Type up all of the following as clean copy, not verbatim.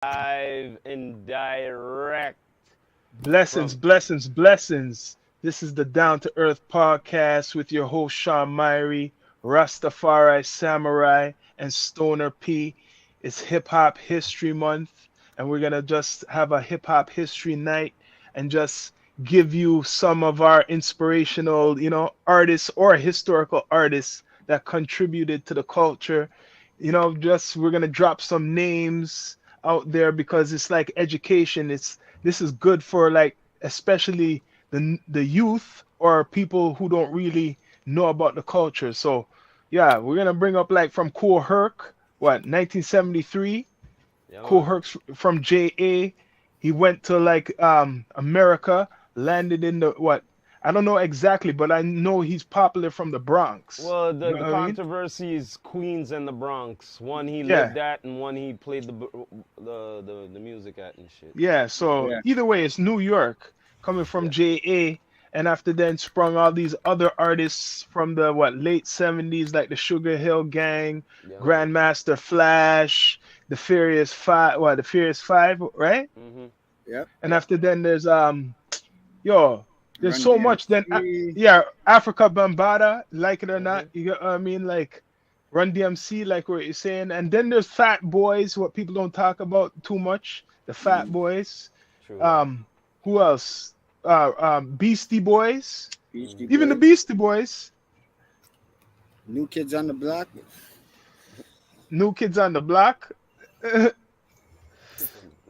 Live and direct Blessings, from. blessings, blessings. This is the Down to Earth podcast with your host Shawn Myrie, Rastafari Samurai, and Stoner P. It's Hip Hop History Month, and we're gonna just have a hip hop history night and just give you some of our inspirational, artists or historical artists that contributed to the culture. Just we're gonna drop some names out there because it's like education. This is good for like especially the youth or people who don't really know about the culture. So yeah, we're gonna bring up like from Kool Herc, what 1973. Yeah, Kool man. Herc's from JA. He went to like America, landed in the what, I don't know exactly, but I know he's popular from the Bronx. Well, You the, know the what I mean? controversy is Queens and the Bronx. One he Yeah, lived at, and one he played the music at and shit. yeah. So Yeah. either way, it's New York coming from Yeah, JA, and after then sprung all these other artists from the what late 70s, like the Sugar Hill Gang, yeah, man. Grandmaster Flash, the Furious Five, what the Furious Five, right? Mhm. Yep. And after then there's yo, there's Run so much. Then DMC. yeah, Africa Bambaataa, like it or not, Mhm. you get what I mean, like Run DMC, like what you're saying. And then there's Fat Boys, what people don't talk about too much. The Fat Mhm. Boys. True that. Um, who else? Beastie Boys. Beastie Mhm. Even the Boys. Beastie Boys. New Kids on the Block. New Kids on the Block. New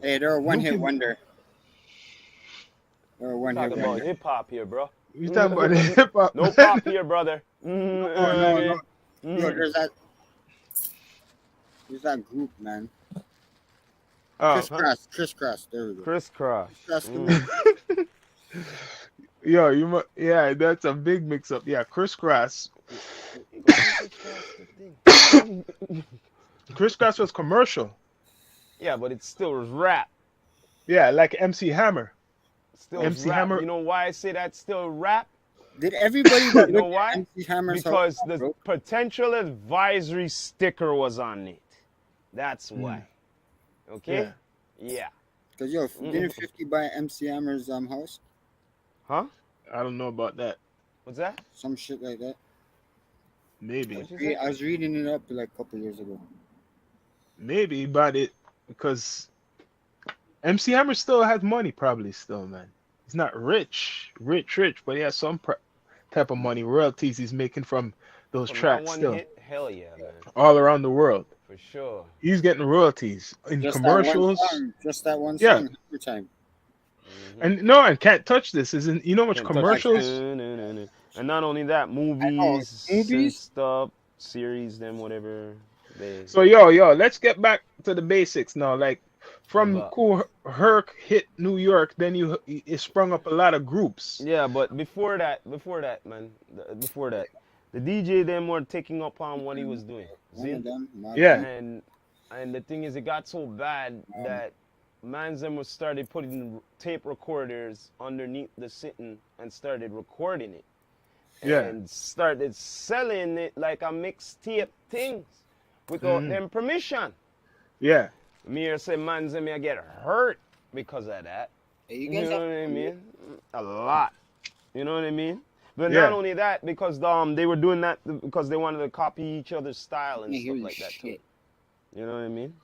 Hey, they're a one-hit Kids. wonder. They're a We're one-hit talking about wonder. hip hop here, bro. You talking about hip hop? No pop here, brother. Oh no, no. Yo, Mhm. there's that group, man. Oh, Crisscross. There we go. Crisscross. Crisscross the Mm. group. yo, yeah, that's a big mix-up. Yeah, Crisscross. Crisscross was commercial. Yeah, but it still was rap. Yeah, like MC Hammer. Still was MC rap. Hammer. You know why I say that's still rap? Did everybody that You know looked why? at MC Hammer's Because house the broke? potential advisory sticker was on it. That's why. Okay? Yeah. Yeah. Cause yo, didn't 50 buy MC Hammer's house? Huh? I don't know about that. What's that? Some shit like that. Maybe. What you say? I was reading it up like a couple years ago. Maybe, but it because MC Hammer still has money, probably still, man. He's not rich, but he has some type of money, royalties he's making from those From that tracks one still, hit? Hell yeah, man. all around the world. For sure. He's getting royalties in Just that one commercials. song. Just that one Yeah. song. Every time. Mhm. And no, and Can't Touch This isn't. You know how much Can't touch commercials? this. And not only that, I know. movies, and Movies? stuff, series, them, whatever. They. So yo, let's get back to the basics now. Like What's from up? Kool Herc hit New York, then it sprung up a lot of groups. Yeah, but before that, man, before that, the DJ them were taking up on what he was doing. One See? of them. Yeah. And the thing is, it got so bad that mans them was started putting tape recorders underneath the sitting and started recording it. Yeah. And started selling it like a mixtape thing without Mhm. them permission. Yeah. Me here say mans them I get hurt because of that. Hey, you You guys know have what I mean? A lot. You know what I mean? But Yeah. not only that, because they were doing that because they wanted to copy each other's style and I hear stuff you like that too. shit. You know what I mean?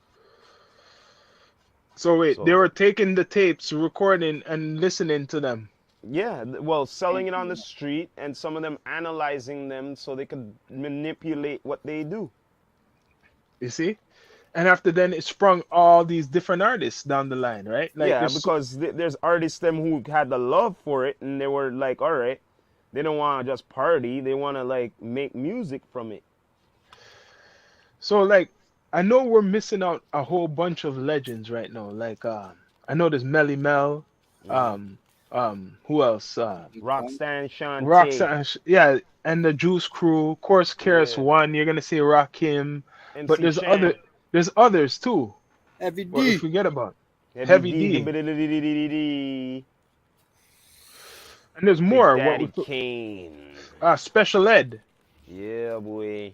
So wait, they So were taking the tapes, recording, and listening to them. yeah, well, selling it on the street and some of them analyzing them so they could manipulate what they do. You see? And after then, it sprung all these different artists down the line, right? Like Yeah, there's because there's artists them who had the love for it and they were like, all right, they don't want to just party, they want to like make music from it. so like I know we're missing out a whole bunch of legends right now. Like I know there's Melly Mel, Mhm. who else? Rockstar Shawn T. Roxanne, yeah, and the Juice Crew. Of course, Karis Yeah. One. You're gonna say Rakim, but MC Shan. there's others too. Heavy What we D. forget about? Heavy Heavy D. D. Big And there's more. What Daddy we Kane. Special Ed, Yeah, boy.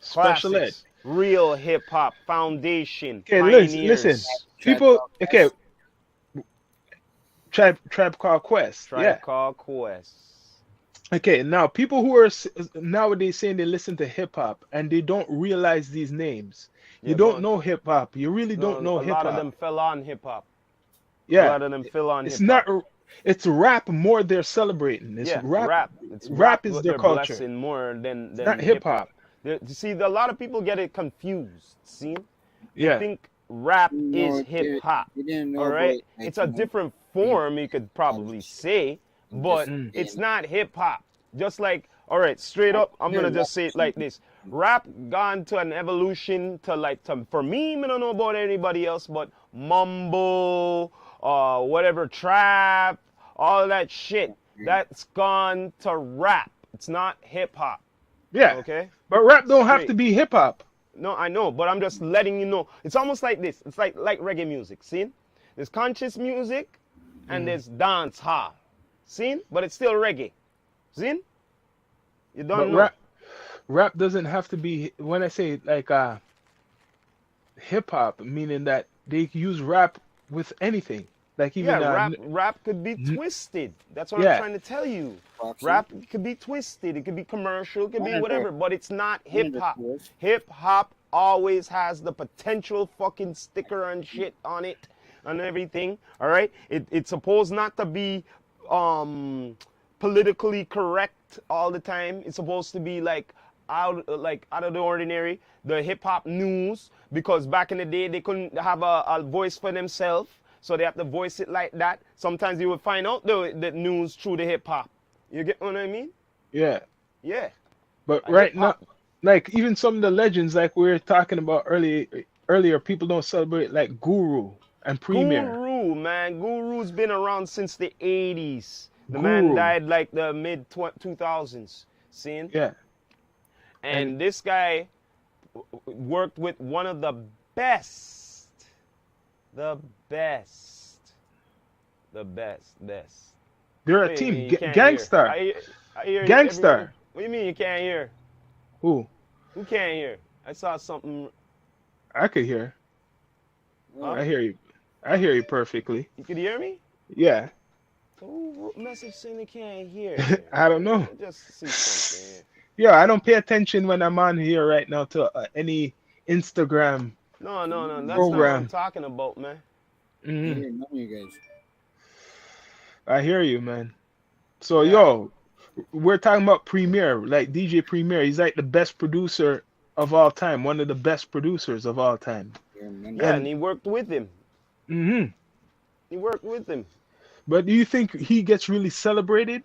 Special Ed. Classics. Real hip hop foundation. Okay, Pioneers. listen. People, Called okay, Quest. Tribe Called Quest. Tribe Yeah. Called Quest. Okay, now people who are nowadays saying they listen to hip hop and they don't realize these names. You Yeah, go don't on. know hip hop. You really don't No, know a hip lot of hop. them fell on hip hop. A Yeah. lot of them fell on It's hip hop. not. It's rap more they're celebrating. It's Yeah, rap. rap. It's rap Rap is what their they're culture. blessing more It's than not hip hip hop. hop. You see, a lot of people get it confused. See, they Yeah. think rap is No, hip hop. they didn't know All about right, it's a 1990 different form you could probably say, but Mm. it's not hip hop. Just like, all right, straight up, I'm gonna just say it like this: rap gone to an evolution to like for me, I don't know about anybody else, but mumble, whatever, trap, all that shit, that's gone to rap. It's not hip hop. Yeah. Okay. But rap don't have to Straight. be hip hop. No, I know, but I'm just letting you know. It's almost like this. It's like reggae music. See? There's conscious music and there's dance hall. See? But it's still reggae. See? You don't But know. rap doesn't have to be. When I say like hip hop, meaning that they use rap with anything. Like even Yeah, rap could be twisted. That's what I'm Yeah. trying to tell you. Foxy. Rap could be twisted. It could be commercial. It could be One of whatever. the- But it's not one of hip the hop. tools. Hip hop always has the potential fucking sticker and shit on it and everything. All right. It's supposed not to be politically correct all the time. It's supposed to be like out of the ordinary. The hip hop news, because back in the day they couldn't have a voice for themselves. So they have to voice it like that. Sometimes you would find out the news through the hip hop. You get what I mean? Yeah. Yeah. But A right now, hip-hop. like even some of the legends, like we were talking about earlier, people don't celebrate like Guru and Premier. Guru, man. Guru's been around since the 80s. The Guru. man died like the mid 2000s. Seeing? Yeah. And this guy worked with one of the best. The best. They're What a do you team. mean you can't Gangstar. hear? I hear Gangstar. everyone. What do you mean you can't hear? Who? Who can't hear? I saw something. I could hear. Huh? I hear you. I hear you perfectly. You could hear me? Yeah. Who wrote message saying they can't hear? I don't know. Just see something here. Yeah, I don't pay attention when I'm on here right now to any Instagram. No. That's not what Program. I'm talking about, man. I Mhm. didn't know you guys. I hear you, man. So, Yeah. yo, we're talking about Premier, like DJ Premier. He's like the best producer of all time, one of the best producers of all time. Yeah, man. Yeah, and he worked with him. Hmm He worked with him. But do you think he gets really celebrated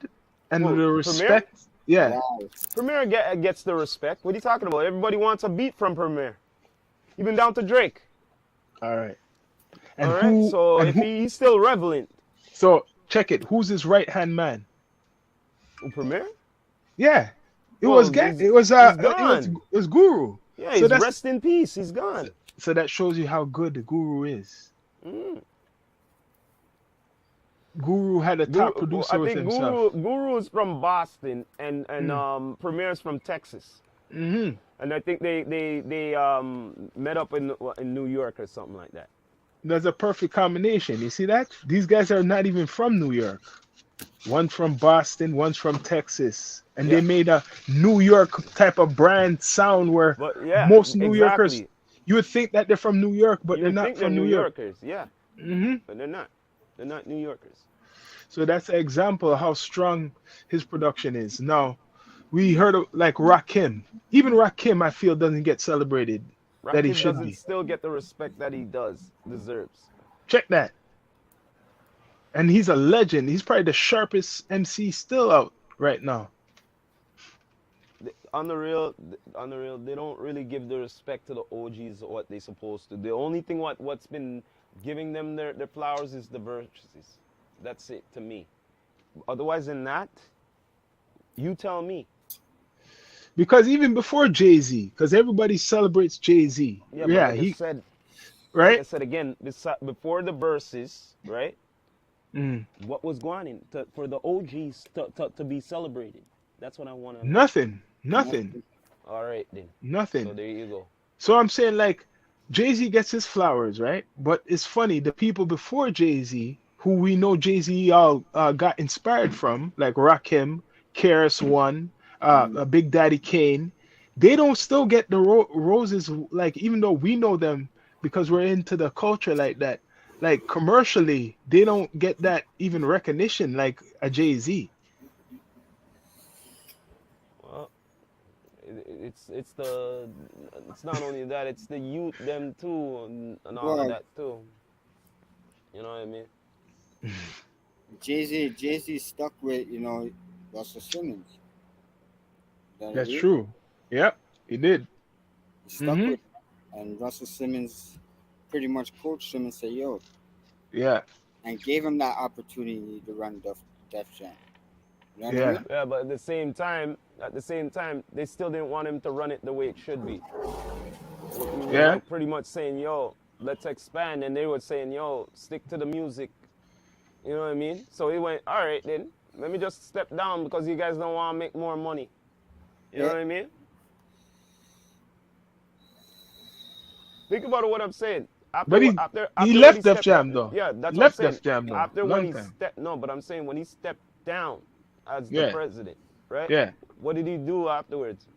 and Who, the Premier? respect? Yeah. Wow. Premier gets the respect. What are you talking about? Everybody wants a beat from Premier. Even down to Drake. All right. And All right. who? So and if who- he's still relevant. so check it. Who's his right hand man? Who, Premier? Yeah. It Well, was he's- it was he's gone. it was Guru. Yeah, So he's that's- rest in peace. He's gone. So that shows you how good the Guru is. Mm. Guru had a top producer I with think himself. Guru is from Boston and Premier's from Texas. Hmm And I think they met up in New York or something like that. That's a perfect combination. You see that? These guys are not even from New York. One from Boston, one's from Texas. And they Yeah. made a New York type of brand sound where But yeah, most New Yorkers, exactly. you would think that they're from New York, but You they're would not think from they're New York. Yorkers, yeah, Hmm but they're not. They're not New Yorkers. So that's an example of how strong his production is. Now, we heard of like Rakim. Even Rakim, I feel, doesn't get celebrated that he Rakim should doesn't be. still get the respect that he deserves. Check that. And he's a legend. He's probably the sharpest MC still out right now. On the real, they don't really give the respect to the OGs or what they supposed to. The only thing what's been giving them their flowers is the verses. That's it to me. Otherwise than that, you tell me. Because even before Jay-Z, because everybody celebrates Jay-Z. Yeah, but Yeah, like he I said, right? I said again, before the verses, right? Mm. What was going on for the OGs to be celebrated? That's what I want to know. Nothing. All right then. So Nothing. there you go. So I'm saying like Jay-Z gets his flowers, right? But it's funny, the people before Jay-Z, who we know Jay-Z all got inspired from, like Rakim, KRS One, Big Daddy Kane, they don't still get the roses. Like even though we know them because we're into the culture like that, like commercially, they don't get that even recognition like a Jay-Z. Well, it's not only that, it's the youth them too and all of Well, that too. You know what I mean? Jay Z stuck with Russell Simmons. That That's agree? true. Yep, he did. He stuck Hmm. with him. And Russell Simmons pretty much coached him and said, "Yo," Yeah, and gave him that opportunity to run Def Jam. You know what I yeah, mean? Yeah, but at the same time, they still didn't want him to run it the way it should be. He was yeah. like pretty much saying, "Yo, let's expand," and they were saying, "Yo, stick to the music." You know what I mean? So he went, "All right, then let me just step down because you guys don't want to make more money." You know Yeah. what I mean? Think about what I'm saying. But he After when he left Def stepped down, Jam though. yeah, He that's what I'm left saying. Def Jam though. After when Long he time. stepped, no, but I'm saying when he stepped down as the Yeah, president, right? yeah. What did he do afterwards?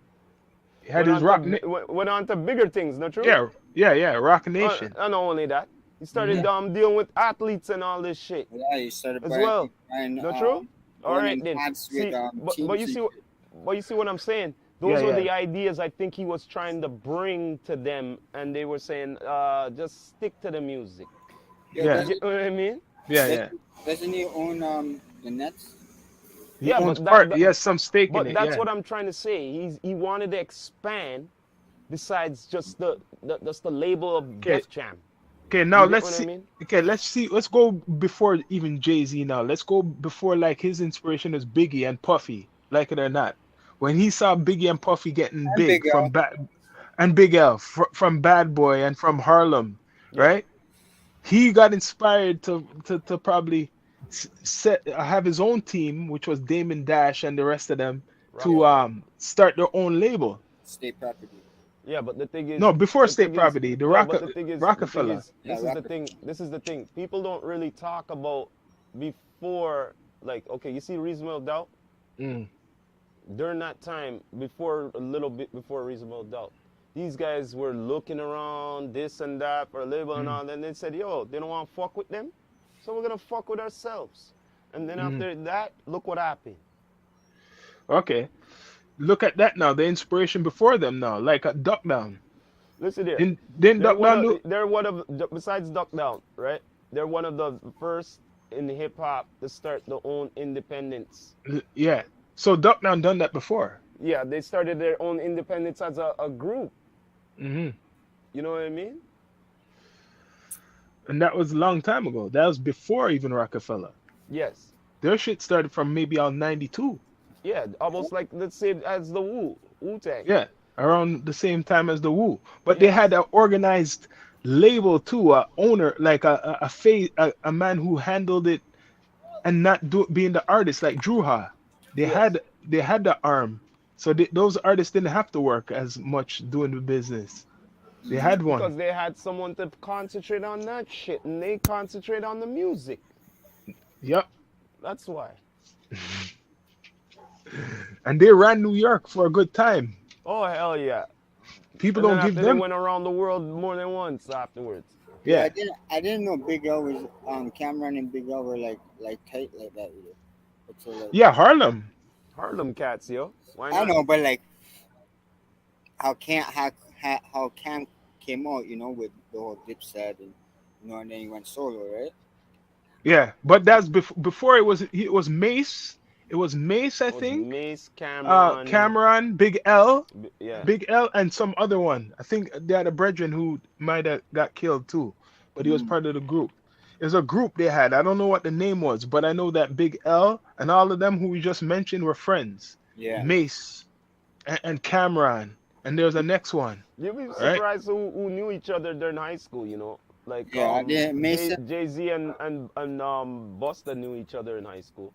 He had his Went on to bigger things, not true? yeah, yeah, yeah. Rock Nation. And not only that, he started Hmm. dealing with athletes and all this shit Yeah, he started as well. buying Not true? All going right in then. ads with See, teams and shit. but you see what I'm saying? Yeah, Those were yeah, the ideas I think he was trying to bring to them, and they were saying, just stick to the music. Yo, yeah, You know what I mean? yeah, does, yeah. doesn't he own the Nets? He Yeah, owns but part. He has some stake in but it. that's Yeah. what I'm trying to say. He wanted to expand besides just the label of Okay. Def Jam. Okay. Now You get let's what I see. mean? Okay. Let's see. Let's go before even Jay Z. Now let's go before like his inspiration is Biggie and Puffy. Like it or not, when he saw Biggie and Puffy getting And big Big from L. Bad and Big L from Bad Boy and from Harlem, Yeah, right? He got inspired to probably set have his own team, which was Damon Dash and the rest of them, to Rockefeller. start their own label. State property. Yeah, but No, before the State thing is, Property, the no, but the thing Rockefeller. is, Yeah, this is the thing. People don't really talk about before, like, okay, you see Reasonable Doubt? Mm, During that time, before a little bit before Reasonable Doubt, these guys were looking around this and that for a label and mm, all, and they said, yo, they don't want to fuck with them, so we're gonna fuck with ourselves. And then mm. after that, look what happened. Okay, look at that now. The inspiration before them now, like a Duck Down. Listen here, Didn't Duck Down do? they're one of besides Duck Down, right? They're one of the first in hip hop to start their own independence. Yeah. So Duck Down done that before. Yeah, they started their own independence as a group. Hmm. You know what I mean? And that was a long time ago. That was before even Rockefeller. Yes. Their shit started from maybe on 92. Yeah, almost like the same as the Wu Tang. Yeah, around the same time as the Wu. But they Yes. had an organized label too, a owner, like a man who handled it and not being the artist like Druha. They Yes. had they had the arm, so those artists didn't have to work as much doing the business. They had one. Because they had someone to concentrate on that shit, and they concentrate on the music. Yep, That's why. and they ran New York for a good time. Oh hell yeah! People And then don't give after they them. went around the world more than once afterwards. Yeah, Yeah, I didn't know Big L was Cameron and Big L were like tight like that either. But so like yeah, Harlem. Harlem cats, yo. Why I not? know, but like how Cam came out, with the whole Dipset and then he went solo, right? Yeah, but that's before it was Mace. It was Mace, I It was think. Mace, Cameron. Cameron, Big L, Yeah. Big L, and some other one. I think they had a brethren who might have got killed too, but he was Mm. part of the group. It was a group they had. I don't know what the name was, but I know that Big L and all of them who we just mentioned were friends. Yeah. Mace and Cameron, and there's the next one, You'd be right? surprised who knew each other during high school, Like Yeah, I did. Jay-Z and Busta knew each other in high school.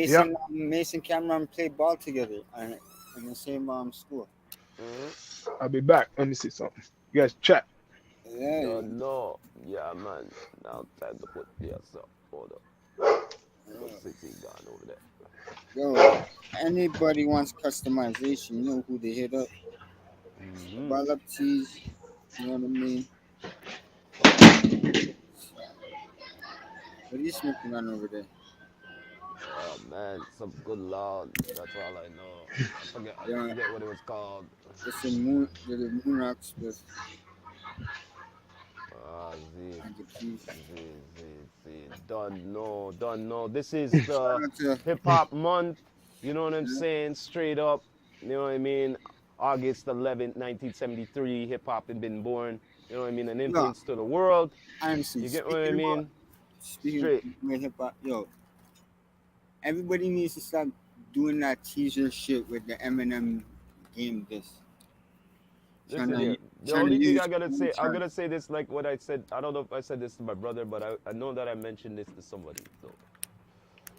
Yeah, Mason Cameron played ball together in the same school. Hmm. I'll be back. Let me see something. You guys chat. Yeah. No. Yeah, man. Now time to put yes up. Hold up. What city gone over there? Yo, anybody wants customization, you know who they hit up. Mm-hmm. Ballop tees, you know what I mean? What are you smoking on over there? Oh man, some good lord. That's all I know. I Yeah, forget what it was called. it's the moon rocks with Ah, Z, and the keys. Don't know. This is Shout the out to hip hop month. You know what I'm yeah, saying? Straight up. You know what I mean? August 11th, 1973, hip hop had been born. You know what I mean? An yo, influence to the world. honestly, You get what I mean? speaking Straight. of hip hop, yo, everybody needs to stop doing that teaser shit with the Eminem game this. Trying Listen to here. The trying to only thing use I gotta say, I'm chart. gonna say this like what I said. I don't know if I said this to my brother, but I know that I mentioned this to somebody. So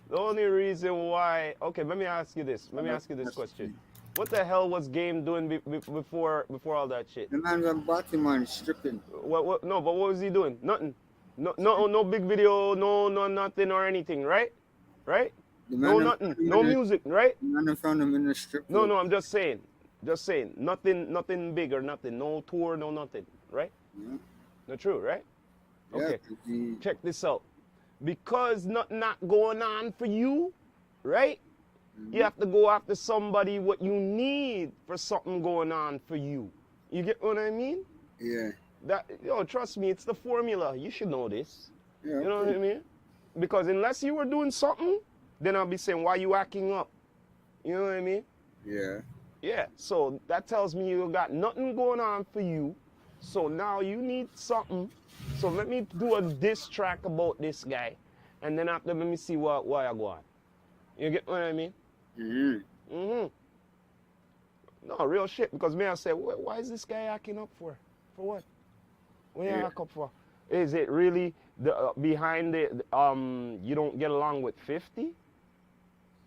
the only reason why, okay, let me ask you this. Let me ask you this question. What the hell was Game doing before all that shit? The man's on Baltimore stripping. What? No, but what was he doing? Nothing. No big video. No nothing or anything. Right? Right? The No man in front nothing. of him No music. Right? the man in front of him in the strip No, club. no. I'm just saying. Just saying. Nothing big or nothing. No tour. No nothing. Right? Yeah, Not true. Right? yeah, Okay. 'cause he, Check this out. Because nothing not going on for you, right? You have to go after somebody what you need for something going on for you. You get what I mean? yeah, Trust me, it's the formula. You should know this. yeah, You know what I okay. mean? Because unless you were doing something, then I'll be saying, why you acting up? You know what I mean? Yeah, Yeah. So that tells me you got nothing going on for you. So now you need something. So let me do a diss track about this guy. And then after, let me see why I go on. You get what I mean? mm-hmm. No, real shit. Because me, I say, why is this guy acting up for? For what? What you Yeah. act up for? Is it really behind it? You don't get along with 50?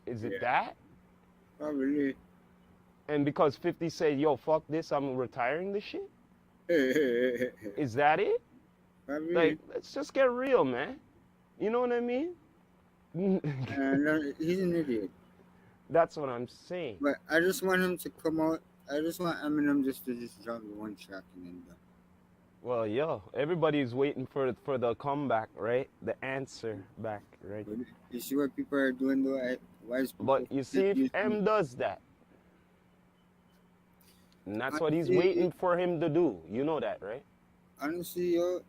Is it Yeah. that? Probably. And because 50 said, yo, fuck this, I'm retiring this shit? Is that it? Probably. Like, let's just get real, man. You know what I mean? No, he's an idiot. That's what I'm saying. But I just want him to come out. I just want Eminem just to drop the one track and then done. Well, yo, everybody's waiting for the comeback, right? The answer back, right? But you see what people are doing though? Why is people But you see, if M does that, and that's what he's waiting for him to do. You know that, right? Honestly, yo,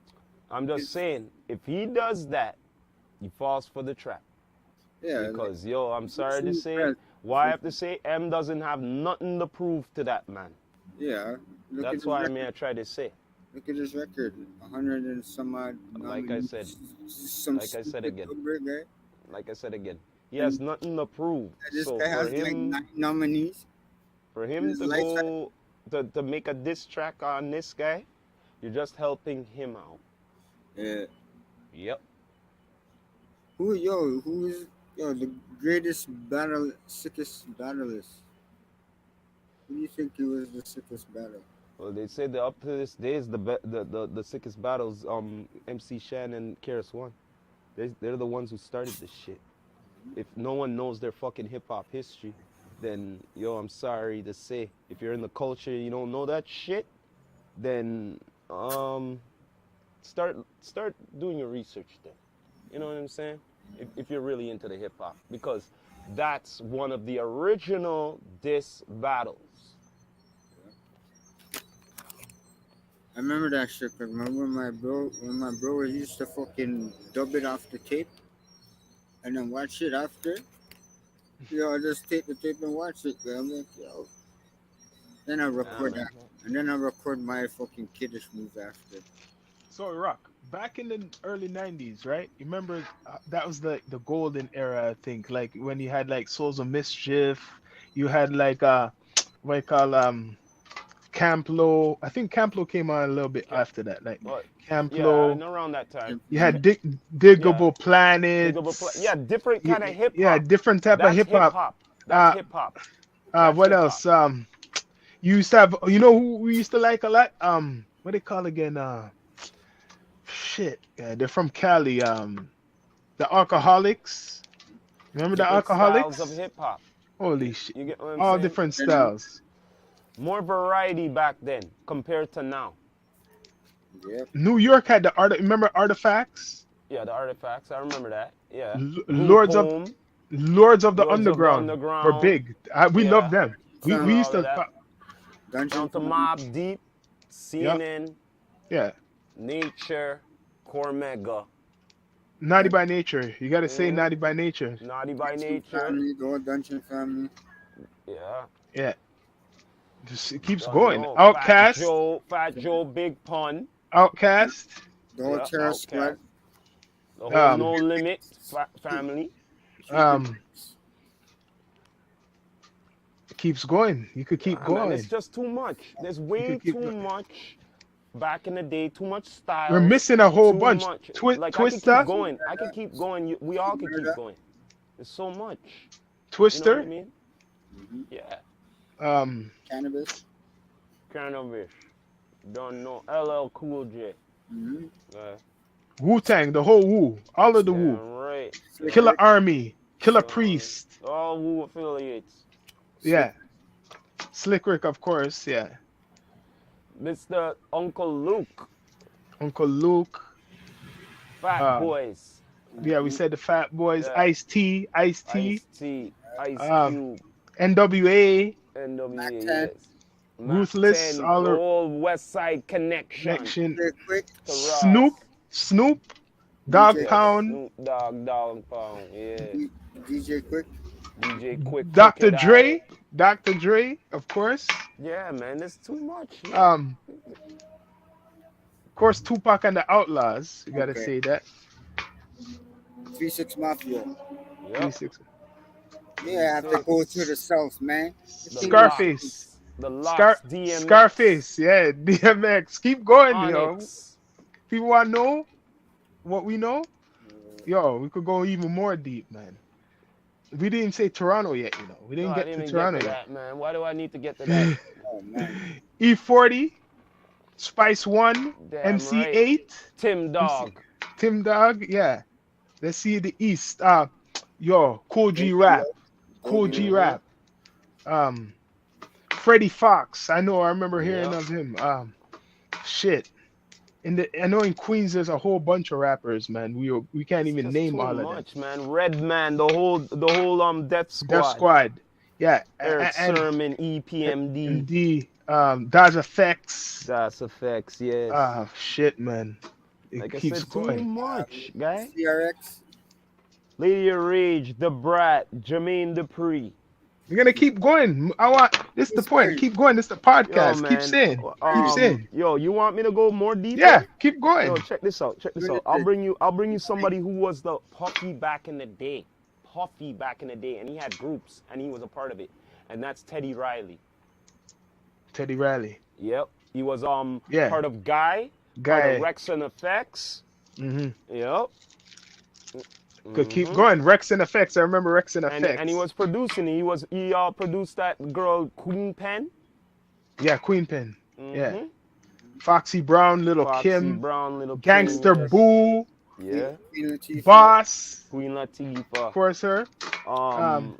I'm just saying, if he does that, he falls for the trap. yeah. Because, yo, I'm sorry to say, why I have to say M doesn't have nothing to prove to that man. Yeah. That's why I try to say. Look at his record, 100 and some odd. Like I said, some like I said again. Guy. Like I said again, he has nothing to prove. This So guy has for him, like 9 nominees. for him his to life- go to make a diss track on this guy, you're just helping him out. Yeah. Yep. Who is the greatest sickest battlist? Who do you think he was the sickest battle? Well, they say that up to this day is the sickest battles. MC Shan and Keras One. They're the ones who started this shit. If no one knows their fucking hip hop history, then yo, I'm sorry to say, if you're in the culture, you don't know that shit, then start doing your research then. You know what I'm saying? If you're really into the hip hop, because that's one of the original diss battles. I remember that shit because when my bro used to fucking dub it off the tape and then watch it after. I just take the tape and watch it. I'm like, yo. Then I record that, and then I record my fucking kiddish moves after. So Rock, back in the early '90s, right? You remember that was the golden era, I think. Like when you had like Souls of Mischief, you had like what you call Camplo. I think Camplo came on a little bit after that. Like Camplo. Yeah, and around that time. You had Diggable Planet. Yeah, different kind of hip hop. Yeah, different type of hip hop. That's hip hop. What else? You used to have. You know who we used to like a lot? What they call again? shit. Yeah, they're from Cali. The Alcoholics. Remember the Different Alcoholics? styles of hip hop. Holy shit. You get what I'm All saying? different styles. More variety back then compared to now. Yep. New York had the remember Artifacts? Yeah, the artifacts. I remember that. Yeah. Group Lords of Home, Lords of the Lords of the Underground were Underground. big. We Yeah. love them. We All used of to that. Dungeon Down to Family. Mob Deep, CNN, yeah. Nature, Cormega, Naughty by nature. You gotta say Mhm. naughty by nature. Naughty by Dungeon Nature. Family, the old Dungeon Family. Yeah. Yeah. Just it keeps Don't going. know. Outcast. Fat Joe, Big Pun. Outcast. The whole Yeah, Terror Outkast. Squad. The whole Um, No Limit family. It keeps going. You could keep Man, going. it's just too much. There's way keep too going. much back in the day. Too much style. We're missing a whole too bunch. much. Twi- Like I could Twister. keep going. I could keep going. We all could keep going. There's so much. You know Twister. what I mean? Mm-hmm. Yeah. Cannabis. Cannabis. Don't know. LL Cool J. Mm-hmm. Wu Tang. The whole Wu. All of the Wu. Right. Killer Army. Killer Priest. All Wu affiliates. Yeah. Slick Rick, of course. Yeah. Mr. Uncle Luke. Uncle Luke. Fat Boys. Yeah, we said the Fat Boys. Yeah. Ice-T. Ice-T. Ice-T. Ice Cube. NWA. NWA. Mac Yes. Ruthless, Mac 10, all the the- whole West Side connection. Very quick. To Ross. Snoop. Dog DJ. Pound. Snoop Dogg Pound. Yeah. DJ Quick. DJ Quick. Dr. Crooked Dre. Eye. Dr. Dre, of course. Yeah, man. There's too much. Of course, Tupac and the Outlaws. You gotta Okay. say that. 3-6 Mafia. Yep. 3-6. Yeah, I have to go to the south, man. The Scarface. The Locks. DMX. Scarface, yeah, DMX. Keep going, yo. Onyx. People want to know what we know. Yo, we could go even more deep, man. We didn't say Toronto yet, you know. We didn't No, I get didn't to even Toronto get to yet. that, man. Why do I need to get to that? Oh, man. E40, Spice One, Damn MC8, Tim Dog. Tim Dog, yeah. Let's see the East. Yo, Cool G Rap. Cool G Rap. Freddie Fox. I remember hearing Yeah. of him. Shit. I know in Queens there's a whole bunch of rappers, man. We can't even Just name too all of them. much, man. Redman, the whole Death Squad. Death Squad. Yeah. Eric and Sermon, EPMD. MD, Daz Effects. Das Effects, yes. Shit, man. It Like I keeps said, too going. much, guy. CRX. Lady of Rage, The Brat, Jermaine Dupri. We're gonna keep going. This is the point. Keep going. This is the podcast. Yo, Keep man. saying. Keep saying. Yo, you want me to go more deeper? Yeah, keep going. Yo, check this out. Check this out. I'll bring you somebody who was the Puffy back in the day. And he had groups and he was a part of it. And that's Teddy Riley. Teddy Riley. Yep. He was Yeah. part of Guy. Part Guy. of Rex and Effects. Yep. Could keep going. Rex and Effects. I remember Rex and And, Effects. and he was producing. He produced that girl Queen Pen. Yeah, Queen Pen. Yeah. Mhm. Foxy Brown, Little Foxy Kim, Brown, Little Gangster Kim, yes. Boo, Yeah. Queen Latifah. Boss, Queen Latifah. of course, her. Man,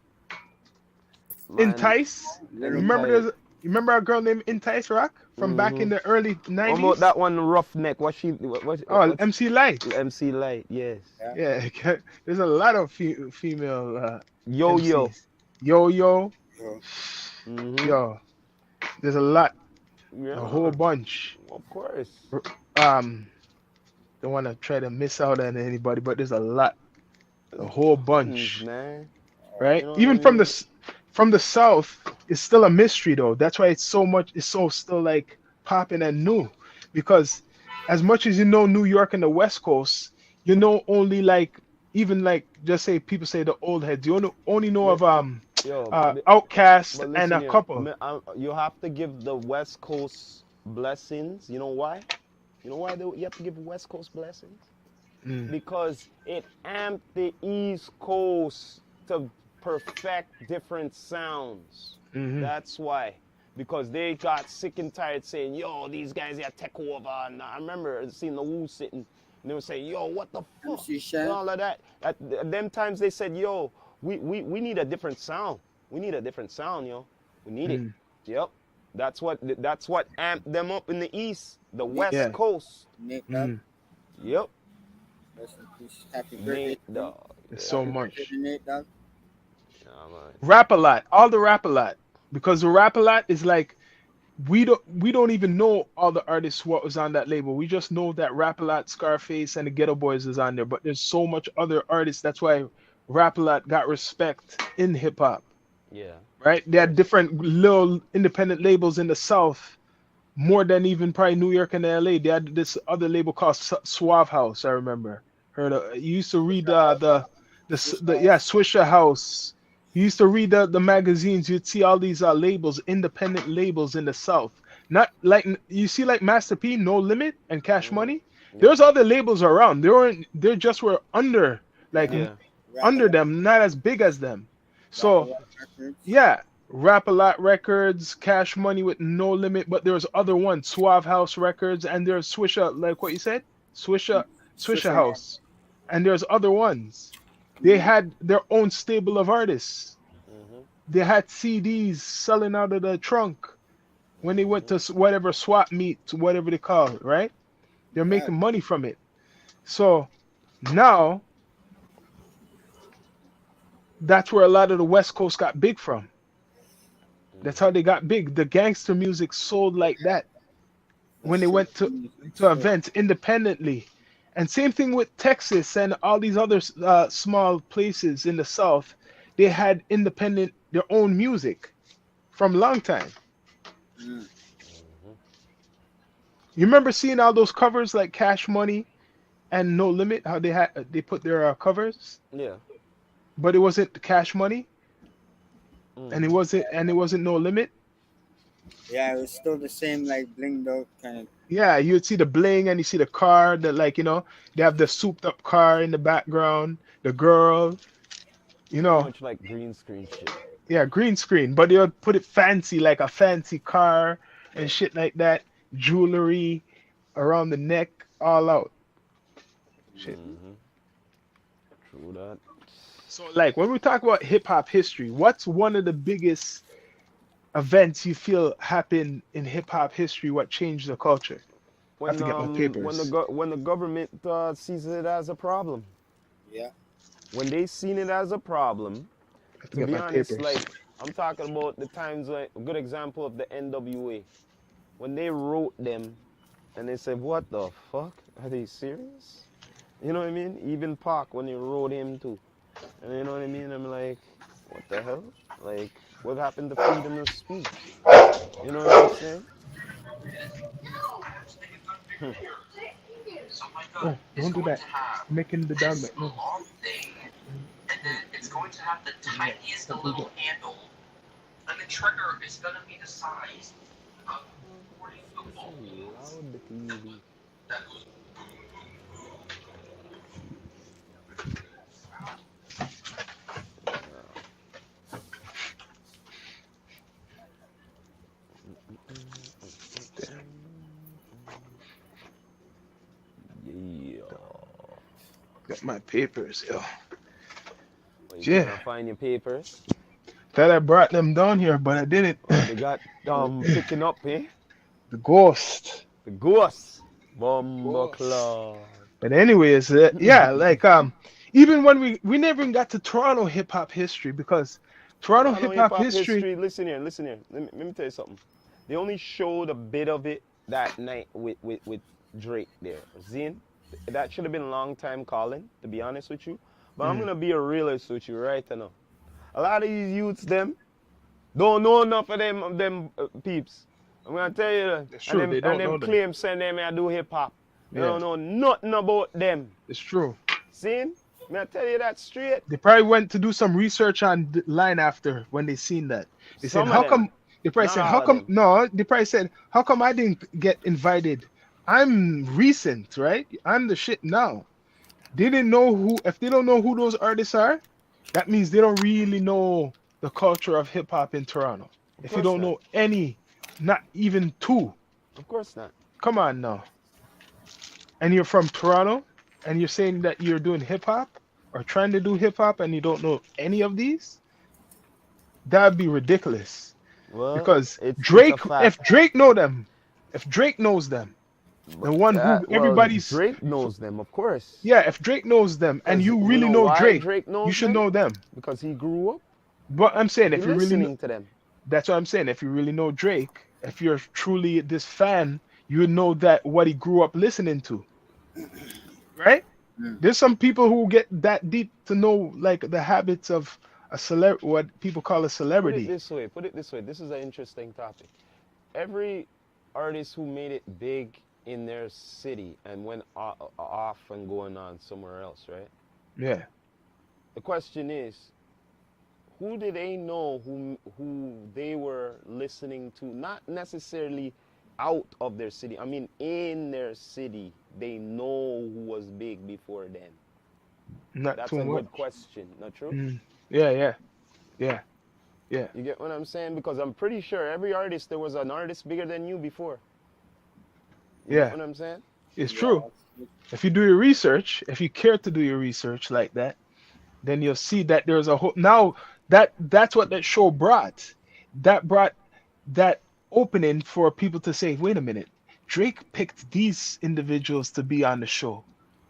Entice. Little Entice. You remember a girl named Entice Rock from back in the early 90s? What about that one, Roughneck? What's MC Light. MC Light, yes. Yeah, there's a lot of female Yo-Yo. MCs. Yo-Yo. Mhm. Yo, there's a lot, Yeah. a whole bunch. Of course. Don't want to try to miss out on anybody, but there's a lot, a whole bunch, Man. right? You know what Even I from mean? from the south, it's still a mystery though. That's why it's so still like popping and new, because as much as you know New York and the West Coast, you know only like even like just say people say the old heads. You only know of Outkast But and listen a here, couple. You have to give the West Coast blessings. You know why? You know why you have to give West Coast blessings? Because it amped the East Coast to perfect different sounds. That's why. Because they got sick and tired saying, yo, these guys here take over. And I remember seeing the Wu sitting And they would say, yo, what the fuck? MC And Shawn. all of that. At them times they said, yo, we need a different sound. We need a different sound, yo. We need it. Yep. That's what amped them up in the East, the West Coast. Nate Dogg. Yep. Rest in peace. Happy birthday. Nate Dogg. It's so much. Nate Dogg. Nah, man. Rap a lot, all the Rap a lot, because the Rap a lot is like we don't even know all the artists what was on that label. We just know that Rap a lot, Scarface, and the Ghetto Boys is on there. But there's so much other artists. That's why Rap a lot got respect in hip hop. Yeah. Right? They had different little independent labels in the South, more than even probably New York and LA. They had this other label called Suave House. I remember. You used to read the Swisher House. You used to read the magazines. You'd see all these labels, independent labels in the South. Not like you see like Master P, No Limit, and Cash Money. There's other labels around. They just were under under them, not as big as them. So yeah, Rap a Lot Records, Cash Money with No Limit, but there's other ones, Suave House Records, and there's Swisher, like what you said, Swisher House, and there's other ones. They had their own stable of artists. They had CDs selling out of the trunk when they went to whatever swap meet, whatever they call it, right? They're making money from it. So now that's where a lot of the West Coast got big from. That's how they got big. The gangster music sold like that when they went to events independently. And same thing with Texas and all these other small places in the South. They had their own music from a long time. You remember seeing all those covers like Cash Money and No Limit? How they put their covers? Yeah. But it wasn't Cash Money, and it wasn't No Limit. Yeah, it was still the same, like blinged out kind of. Yeah, you'd see the bling and you see the car that, like, they have the souped up car in the background, the girl, Much like green screen shit. Yeah, green screen, but they would put it fancy, like a fancy car and shit like that, jewelry around the neck, all out. Shit. True that. So, like, when we talk about hip hop history, what's one of the biggest events you feel happened in hip hop history? What changed the culture? I have to get my papers. When the government sees it as a problem. Yeah. When they seen it as a problem, I have to get be my honest, papers. like I'm talking about the times, like a good example of the NWA. When they wrote them and they said, what the fuck? Are they serious? You know what I mean? Even Pac, when they wrote him too. And you know what I mean? I'm like, what the hell? Like, what happened to freedom of speech? You know what I'm saying? Oh, don't do that. Making the dog like no. And then it's going to have the tiniest little handle, and the trigger is going to be the size of 40 football fields. That goes. Yeah. Got my papers, yo. You gonna find your papers? Thought I brought them down here, but I didn't. They got picking up, eh? The ghost. The ghost. Bumbleclaw. But anyways, yeah, like even when we never even got to Toronto hip hop history, because Toronto hip hop history. Listen here. Let me tell you something. They only showed a bit of it that night with Drake there. Zin, that should have been a long time calling, to be honest with you. But I'm gonna be a realist with you right now. A lot of these youths, them don't know enough of them peeps. I'm gonna tell you that. It's true, they don't know them. Claim saying them I do hip hop. They Yeah. don't know nothing about them. It's true. See? May I tell you that straight? They probably went to do some research online after when they seen that. They said, Some of how them. come? They probably Not said, all how of come? them. No, they probably said, how come I didn't get invited? I'm recent, right? I'm the shit now. They didn't know who. If they don't know who those artists are, that means they don't really know the culture of hip hop in Toronto. If you course don't not. know any, not even two, Of course not. come on now. And you're from Toronto? and you're saying that you're doing hip hop or trying to do hip hop and you don't know any of these, that'd be ridiculous. Well, Because it's a fact. If Drake know them, if Drake knows them, the one who Well, everybody's, Drake knows them, of course. yeah, if Drake knows them and Because you you really know know why Drake, Drake you knows should them? know them. Because he grew up But I'm saying if you really know, listening to them. that's what I'm saying. If you really know Drake, if you're truly this fan, you would know that what he grew up listening to, right? Mm. There's some people who get that deep to know like the habits of a celeb, what people call a Put it celebrity. this way. Put it this way. This is an interesting topic. Every artist who made it big in their city and went off and going on somewhere else, right? Yeah, The question is, who did they know who they were listening to? Not necessarily out of their city. I mean, in their city, they know who was big before then. not That's too a much. good question, not true? Mm. Yeah, yeah, yeah, yeah, You get what I'm saying? Because I'm pretty sure every artist, there was an artist bigger than you before. You get yeah. what I'm saying? It's Yeah, true. If you do your research, if you care to do your research like that, then you'll see that there's a whole now that's what that show brought. That brought that opening for people to say, wait a minute, Drake picked these individuals to be on the show.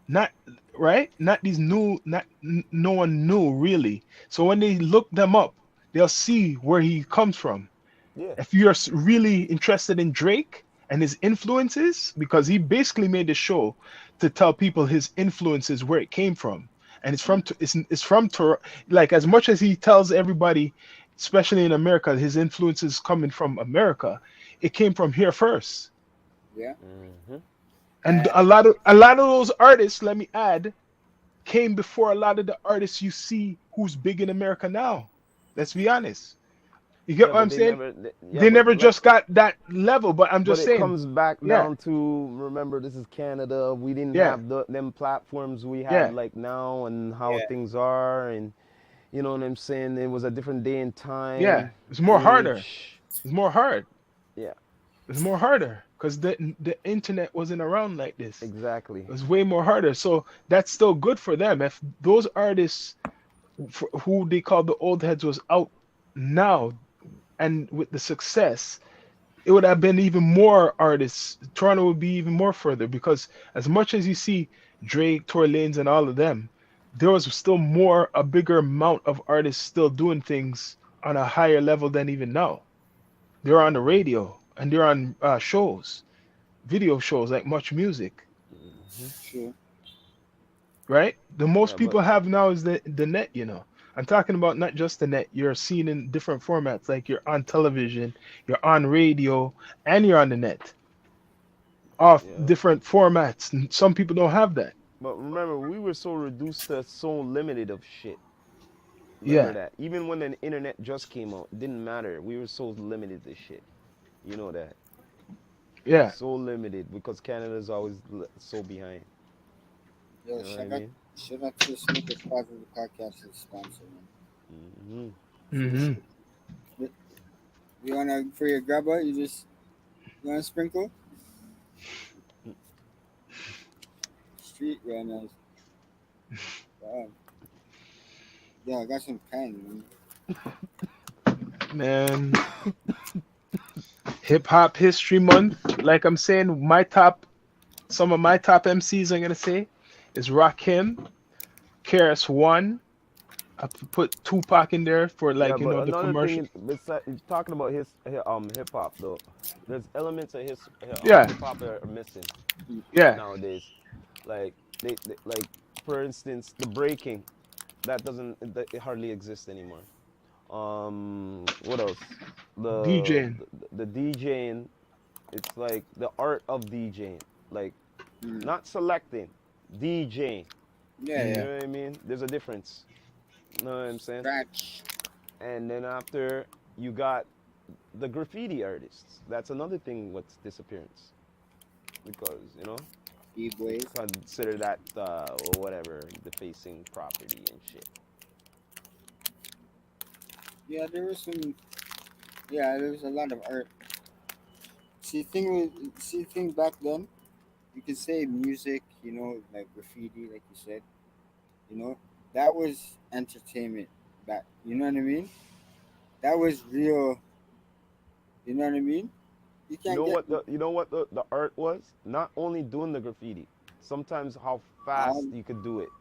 Not right? Not these new no one knew really. So when they look them up, they'll see where he comes from. Yeah. If you're really interested in Drake and his influences, because he basically made the show to tell people his influences, where it came from, and it's from like as much as he tells everybody, especially in America, his influences coming from America, it came from here first. yeah. Mm-hmm. And And a lot of those artists, let me add, came before a lot of the artists you see who's big in America now. Let's be honest. You get Yeah, what but I'm saying? yeah, They but never just got that level, but I'm but just it saying, comes back yeah, down to, remember, this is Canada. We didn't yeah, have them platforms we have yeah, like now, and how yeah, things are, and you know what I'm saying. It was a different day and yeah. time, It's more harder. age. It's more hard. Yeah, It's more harder because the internet wasn't around like this. exactly. It was way more harder. So that's still good for them. If those artists who they call the old heads was out now and with the success, it would have been even more artists. Toronto would be even more further because as much as you see Drake, Tory Lanez, and all of them, there was still more, a bigger amount of artists still doing things on a higher level than even now. They're on the radio and they're on shows, video shows like Much Music, Hmm. true. right? The most Yeah, but people have now is the net, you know. I'm talking about not just the net. You're seen in different formats, like you're on television, you're on radio, and you're on the net, off yeah. different formats. And some people don't have that. But remember, we were so reduced to so limited of shit. Remember Yeah, that. Even when the internet just came out, it didn't matter. We were so limited to shit. You know that. yeah. So limited because Canada's always so behind. Yo, You know what I mean? shout out to the Smokers Part of the podcast is sponsor, man. Hmm. Hmm. You wanna for your grabber, you wanna sprinkle? Street runners. Wow. Yeah, I got some pen, Man, Hip Hop History Month. Like I'm saying, some of my top MCs I'm gonna say is Rakim, KRS One. I put Tupac in there for Yeah, like but the another commercial. thing, besides talking about hip hop though, there's elements of Yeah, hip hop that are missing man. yeah, nowadays. Like like for instance, the breaking it hardly exists anymore. What else? DJing. The DJing. It's like the art of DJing, like Mm. not selecting, DJing. Yeah, You yeah. know what I mean? There's a difference. You know what I'm saying? Scratch. And then after you got the graffiti artists. That's another thing what's disappearance. Because, you know, B-boys. consider that or whatever, defacing property and shit. Yeah, there was some. Yeah, there was a lot of art. See, thing back then you can say music, like graffiti, like you said, that was entertainment back. You know what I mean? That was real. You know what I mean? You You can't know get what the art was? Not only doing the graffiti, sometimes how all, fast you could do it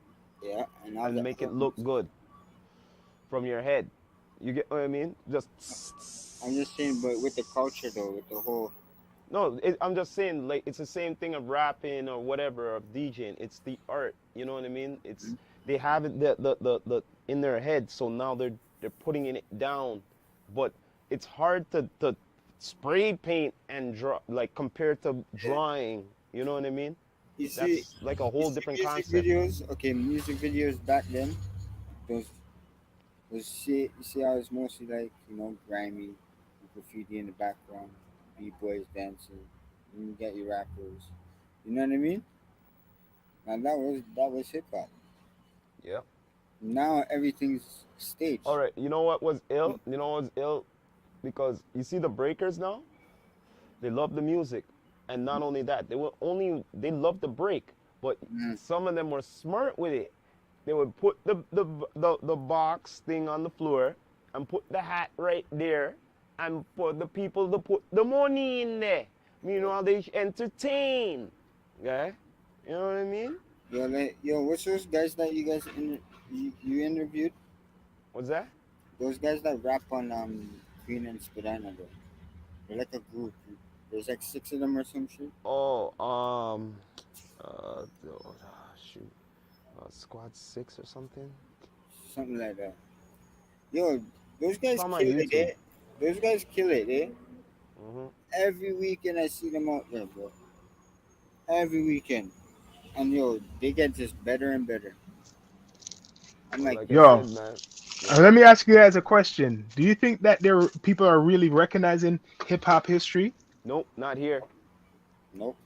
yeah, and all and the make it look elements. good from your head. You get what I mean? I'm just saying, but with the culture though, with the whole, No, I'm just saying, like, it's the same thing of rapping or whatever, of DJing. It's the art. You know what I mean? It's they have it the in their head, so now they're putting it down. But it's hard to spray paint and draw, like, compared to drawing. You know what I mean? you see, That's like a you whole see different music concept. videos. Okay, music videos back then. Those those shit. You see, how it's mostly like grimy, graffiti in the background, b boys dancing. And you get your rappers. You know what I mean? Now that was hip hop. Yeah. Now everything's All staged. right. You know what was ill? You know what was ill? Because you see the breakers now. They love the music, and not only that, they love the break. But Mm. some of them were smart with it. They would put the box thing on the floor and put the hat right there, and for the people to put the money in there. Meanwhile, they entertain. Yeah, you know what I mean? What's those guys that you interviewed? What's that? Those guys that rap on Queen and Spadina, though. They're like a group. There's like six of them or some shit. Oh, shoot, Squad 6 or something. Something like that. Yo, those It's guys on my kill it, YouTube. eh? Those guys kill it, eh? Hmm. Every weekend I see them out there, bro. Every weekend. And they get just better and better. I'm Well, like, like I Yo, said, man. Yeah. let me ask you guys a question. Do you think that people are really recognizing hip hop history? Nope, not here. nope.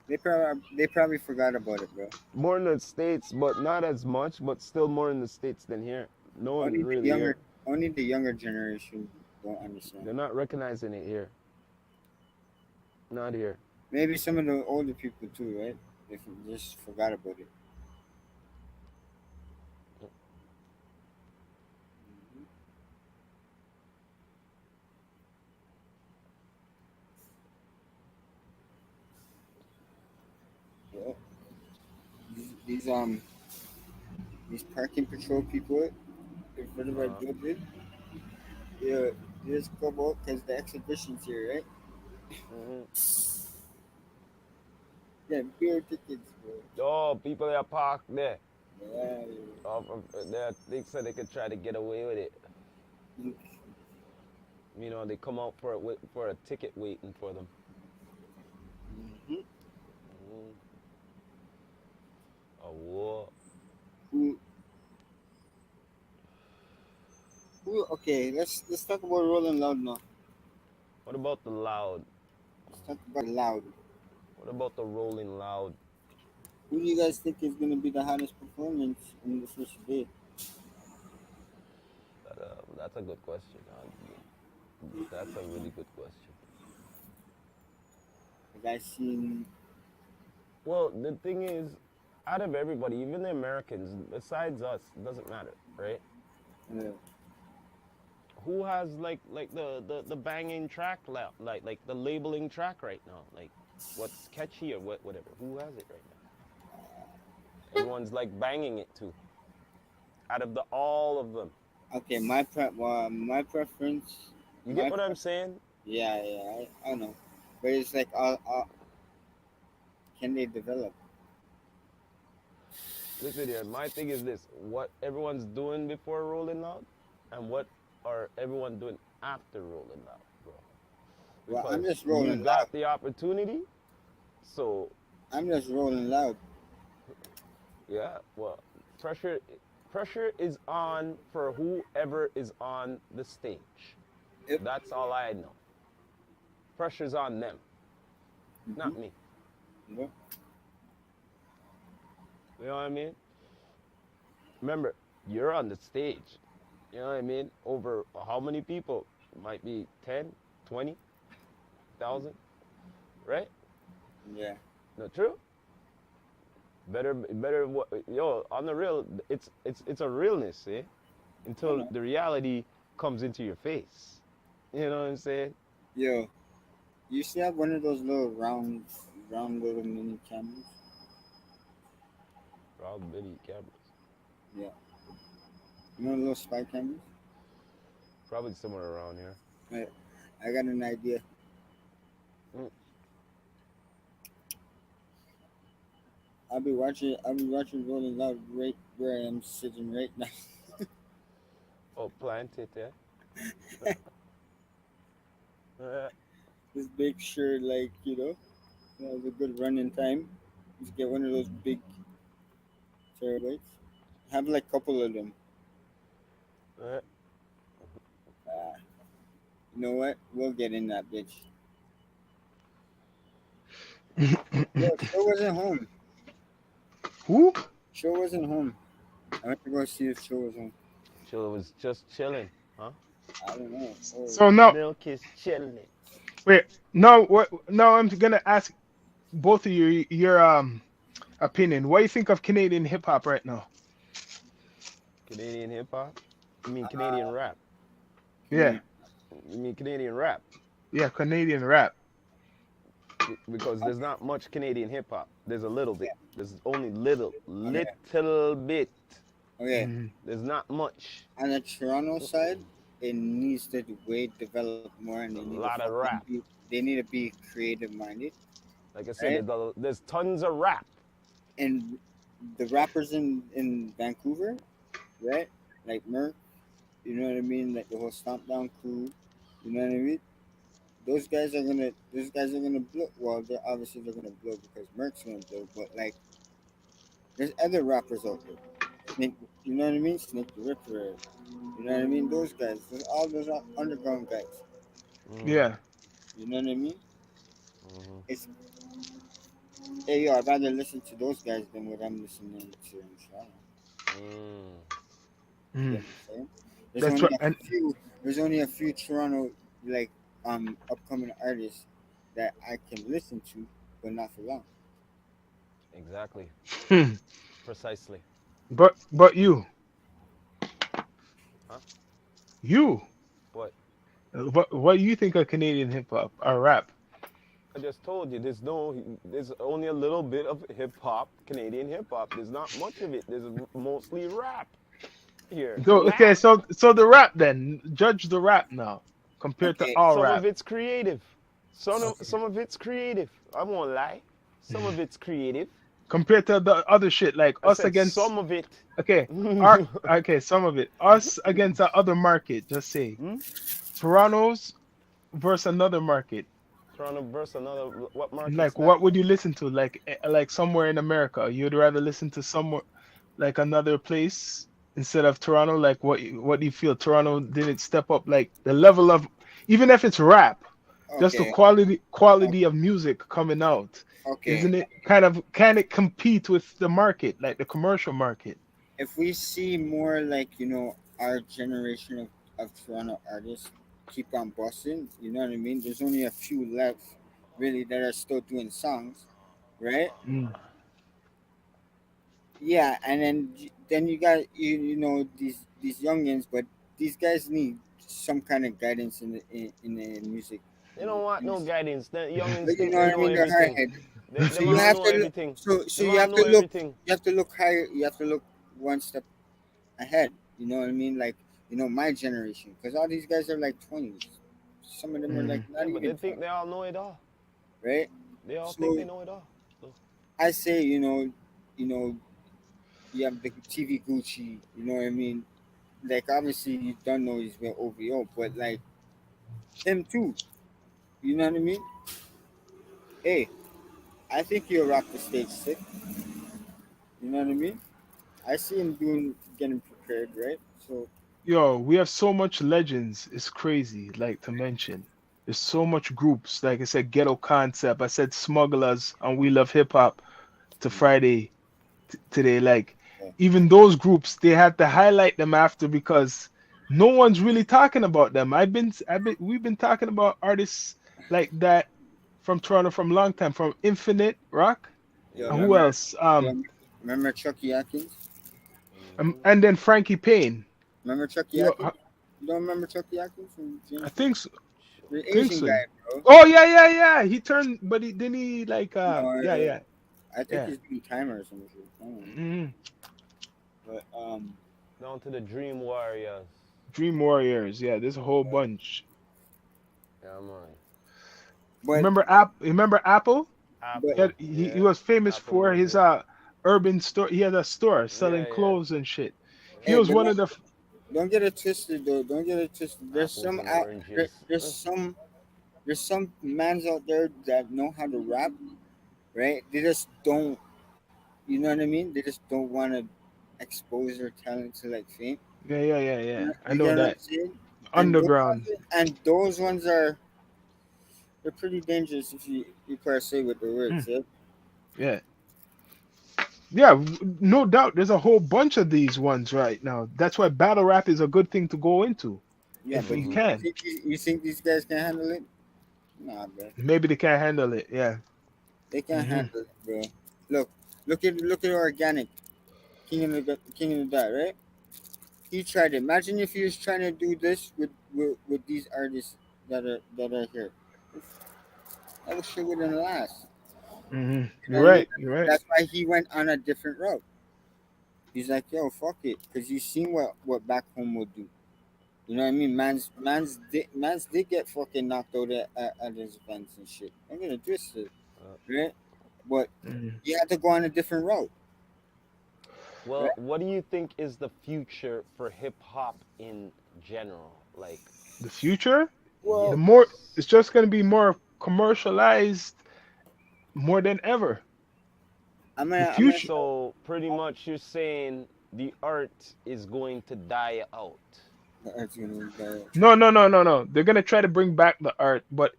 They probably forgot about it, bro. More in the States, but not as much, but still more in the States than here. No one Only the really younger here. only the younger generation don't understand. They're not recognizing it here. Not here. Maybe some of the older people too, right? Just forgot about it. Mhm. Yeah. These parking patrol people in front of our Uh, building, yeah, they just come out because the exhibition's here, right? hmm. Yeah, beer tickets, bro. Oh, people that park there. Yeah. They said they could try to get away with it. You know, they come out for a ticket waiting for them. Mm-hmm. Mm. A war. Who, okay, let's talk about Rolling Loud now. What about the loud? Let's talk about Loud. What about the rolling loud? Who do you guys think is gonna be the hottest performance in the first day? That's a good question. That's a really good question. Have I seen? Well, the thing is, out of everybody, even the Americans, besides us, it doesn't matter, right? Uh, Who has like the banging track like the labeling track right now? Like what's catchy or whatever. Who has it right now? Everyone's like banging it too. Out of the all of them. okay, my preference, You get my what I'm saying? yeah, I know, but it's like, can they develop? Listen here, my thing is this: what everyone's doing before Rolling Loud, and what are everyone doing after Rolling Loud, bro? Well, I'm Because just you rolling loud. got the opportunity, so I'm just rolling loud. yeah. Well, pressure pressure is on for whoever is on the stage. Yep. That's all I know. Pressure's on them, Mm-hmm. not me. Yep. You know what I mean? Remember, you're on the stage. You know what I mean? Over how many people? Might be 10, 20,000, right? Yeah. Not true? Better. Yo, on the real, it's a realness, eh? I Until know. the reality comes into your face. You know what I'm saying? Yo, you used to have one of those little round little mini cameras. Rob many cameras. Yeah. You know little spy cameras? Probably somewhere around here. I, I got an idea. Mm. I'll be watching Rolling Loud right where I am sitting right now. Oh, plant it, yeah. Just make sure, like, have a good running time. Just get one of those big terabytes. Have like a couple of them. Uh, Uh, you know what? We'll get in that bitch. Yo, Show wasn't home. Who? Show wasn't home. I went to go see if Show was home. Chill was just chilling, huh? I don't know. Oh, So now, Milk is chilling. wait. No, what? Now I'm gonna ask both of you your opinion. What do you think of Canadian hip hop right now? Canadian hip hop? You mean Canadian uh, rap? Yeah, You mean Canadian rap? yeah, Canadian rap. Because there's not much Canadian hip hop. There's a little bit. yeah. There's only little Okay. bit. Okay. Mhm. There's not much. On the Toronto side, it needs to way develop more, and There's they a need to lot of rap. they need to be creative minded, Like I said, right? there's tons of rap. And the rappers in Vancouver, right? Like Merc, you know what I mean? Like the whole Stomp Down crew, you know what I mean? Those guys are gonna blow. Well, they're gonna blow because Merc's gonna blow. But like, there's other rappers out there. Snake, you know what I mean? Snake the Ripper, you know what I mean? Those guys, all those are underground guys. Mm, Yeah. You know what I mean? mhm, It's hey yo, I'd rather listen to those guys than what I'm listening to in Toronto. mm. You Mm. get what I'm saying? That's right. And There's only a few Toronto like upcoming artists that I can listen to, but not for long. Exactly. hmm. Precisely. But Huh? you, What? what do you think of Canadian hip hop or rap? I just told you there's only a little bit of hip hop, Canadian hip hop. There's not much of it. There's mostly rap here. So okay, Rap. so the rap then. Judge the rap now compared to Okay, all Some of rap. it's creative. okay, Some of it's creative. I won't lie. Some of it's creative. Compared to the other shit like I us said against some of it. okay, our okay, some of it. Us against the other market, just say. Hmm? Toronto's versus another market. Trying to verse another. What market's Like that? what would you listen to? Like somewhere in America. You'd rather listen to somewhere like another place instead of Toronto? Like what do you feel Toronto didn't step up like the level of even if it's rap, just the okay, quality of music coming out. okay. Isn't it kind of can it compete with the market, like the commercial market? If we see more like our generation of Toronto artists keep on busting, you know what I mean? There's only a few left, really, that are still doing songs, right? Mm. Yeah, and then you got these youngins, but these guys need some kind of guidance in the music They don't want no industry. guidance. The youngins But you think know they what I know mean? They're hard everything. headed. So Them you all have know to look. everything. So Them you all have know to look. everything. You have to look higher. You have to look one step ahead. You know what I mean? Like my generation, because all these guys are like 20s. Some of them are like Mm. not Yeah, but even they think 20, they all know it all. right? They all think they So know it all. So, I say, you know, you have the TV Gucci. You know what I mean? Like obviously you don't know he's with OVO, but like him too. You know what I mean? Hey, I think he'll rock the stage sick. You know what I mean? I see him getting prepared, right? So Yo, we have so much legends. It's crazy, like to mention. There's so much groups. Like I said, Ghetto Concept. I said Smugglers and We Love Hip Hop to mm, Friday today. Like yeah. even those groups, they had to highlight them after because no one's really talking about them. We've been talking about artists like that from Toronto from long time, from Infinite Rock. Yo, And who else? yo, remember Chucky Atkins? And then Frankie Payne. Remember Chucky Yo, Atkins? You don't remember Chucky Atkins from I James? think so. The Think Asian so. guy, bro. Oh yeah. He turned, but he didn't he like No, yeah. I think Yeah. he's doing timer or something. I don't know. hmm But Down to the Dream Warriors. Dream Warriors. Yeah, there's a whole bunch. Yeah, man. but Remember Apple? but He was famous Apple for his Music. urban store. He had a store selling Yeah. clothes and shit. He hey, was but one of the. don't get it twisted though. Don't get it twisted. There's Apples some and out oranges. there's some mans out there that know how to rap, right? They just don't. You know what I mean? They just don't want to expose their talent to like fame. Yeah. I You know get what I'm that. saying? Underground. And those ones are they're pretty dangerous if you per se with the words. Mm. Yeah? Yeah, no doubt. There's a whole bunch of these ones right now. That's why battle rap is a good thing to go into Yeah, if but you Mhm. can. you think these guys can handle it? Nah, bro. Maybe they can't handle it. Yeah. They can't hmm handle it, bro. Look at organic King of the Dot, right? He tried it. Imagine if he was trying to do this with these artists that are here. That shit wouldn't last. hmm You know You're what I mean? right. You're right. That's why he went on a different route. He's like, yo, fuck it, because you seen what back home would do. You know what I mean? Man's did get fucking knocked out at his events and shit. I'm gonna twist it, right? But Mhm. you had to go on a different route. Well, what do you think is the future for hip hop in general? Like, The future, the Well, more it's just going to be more commercialized more than ever. I'm The gonna, I'm gonna future. so pretty much you're saying the art is going to die out. That's gonna be No. They're going to try to bring back the art, but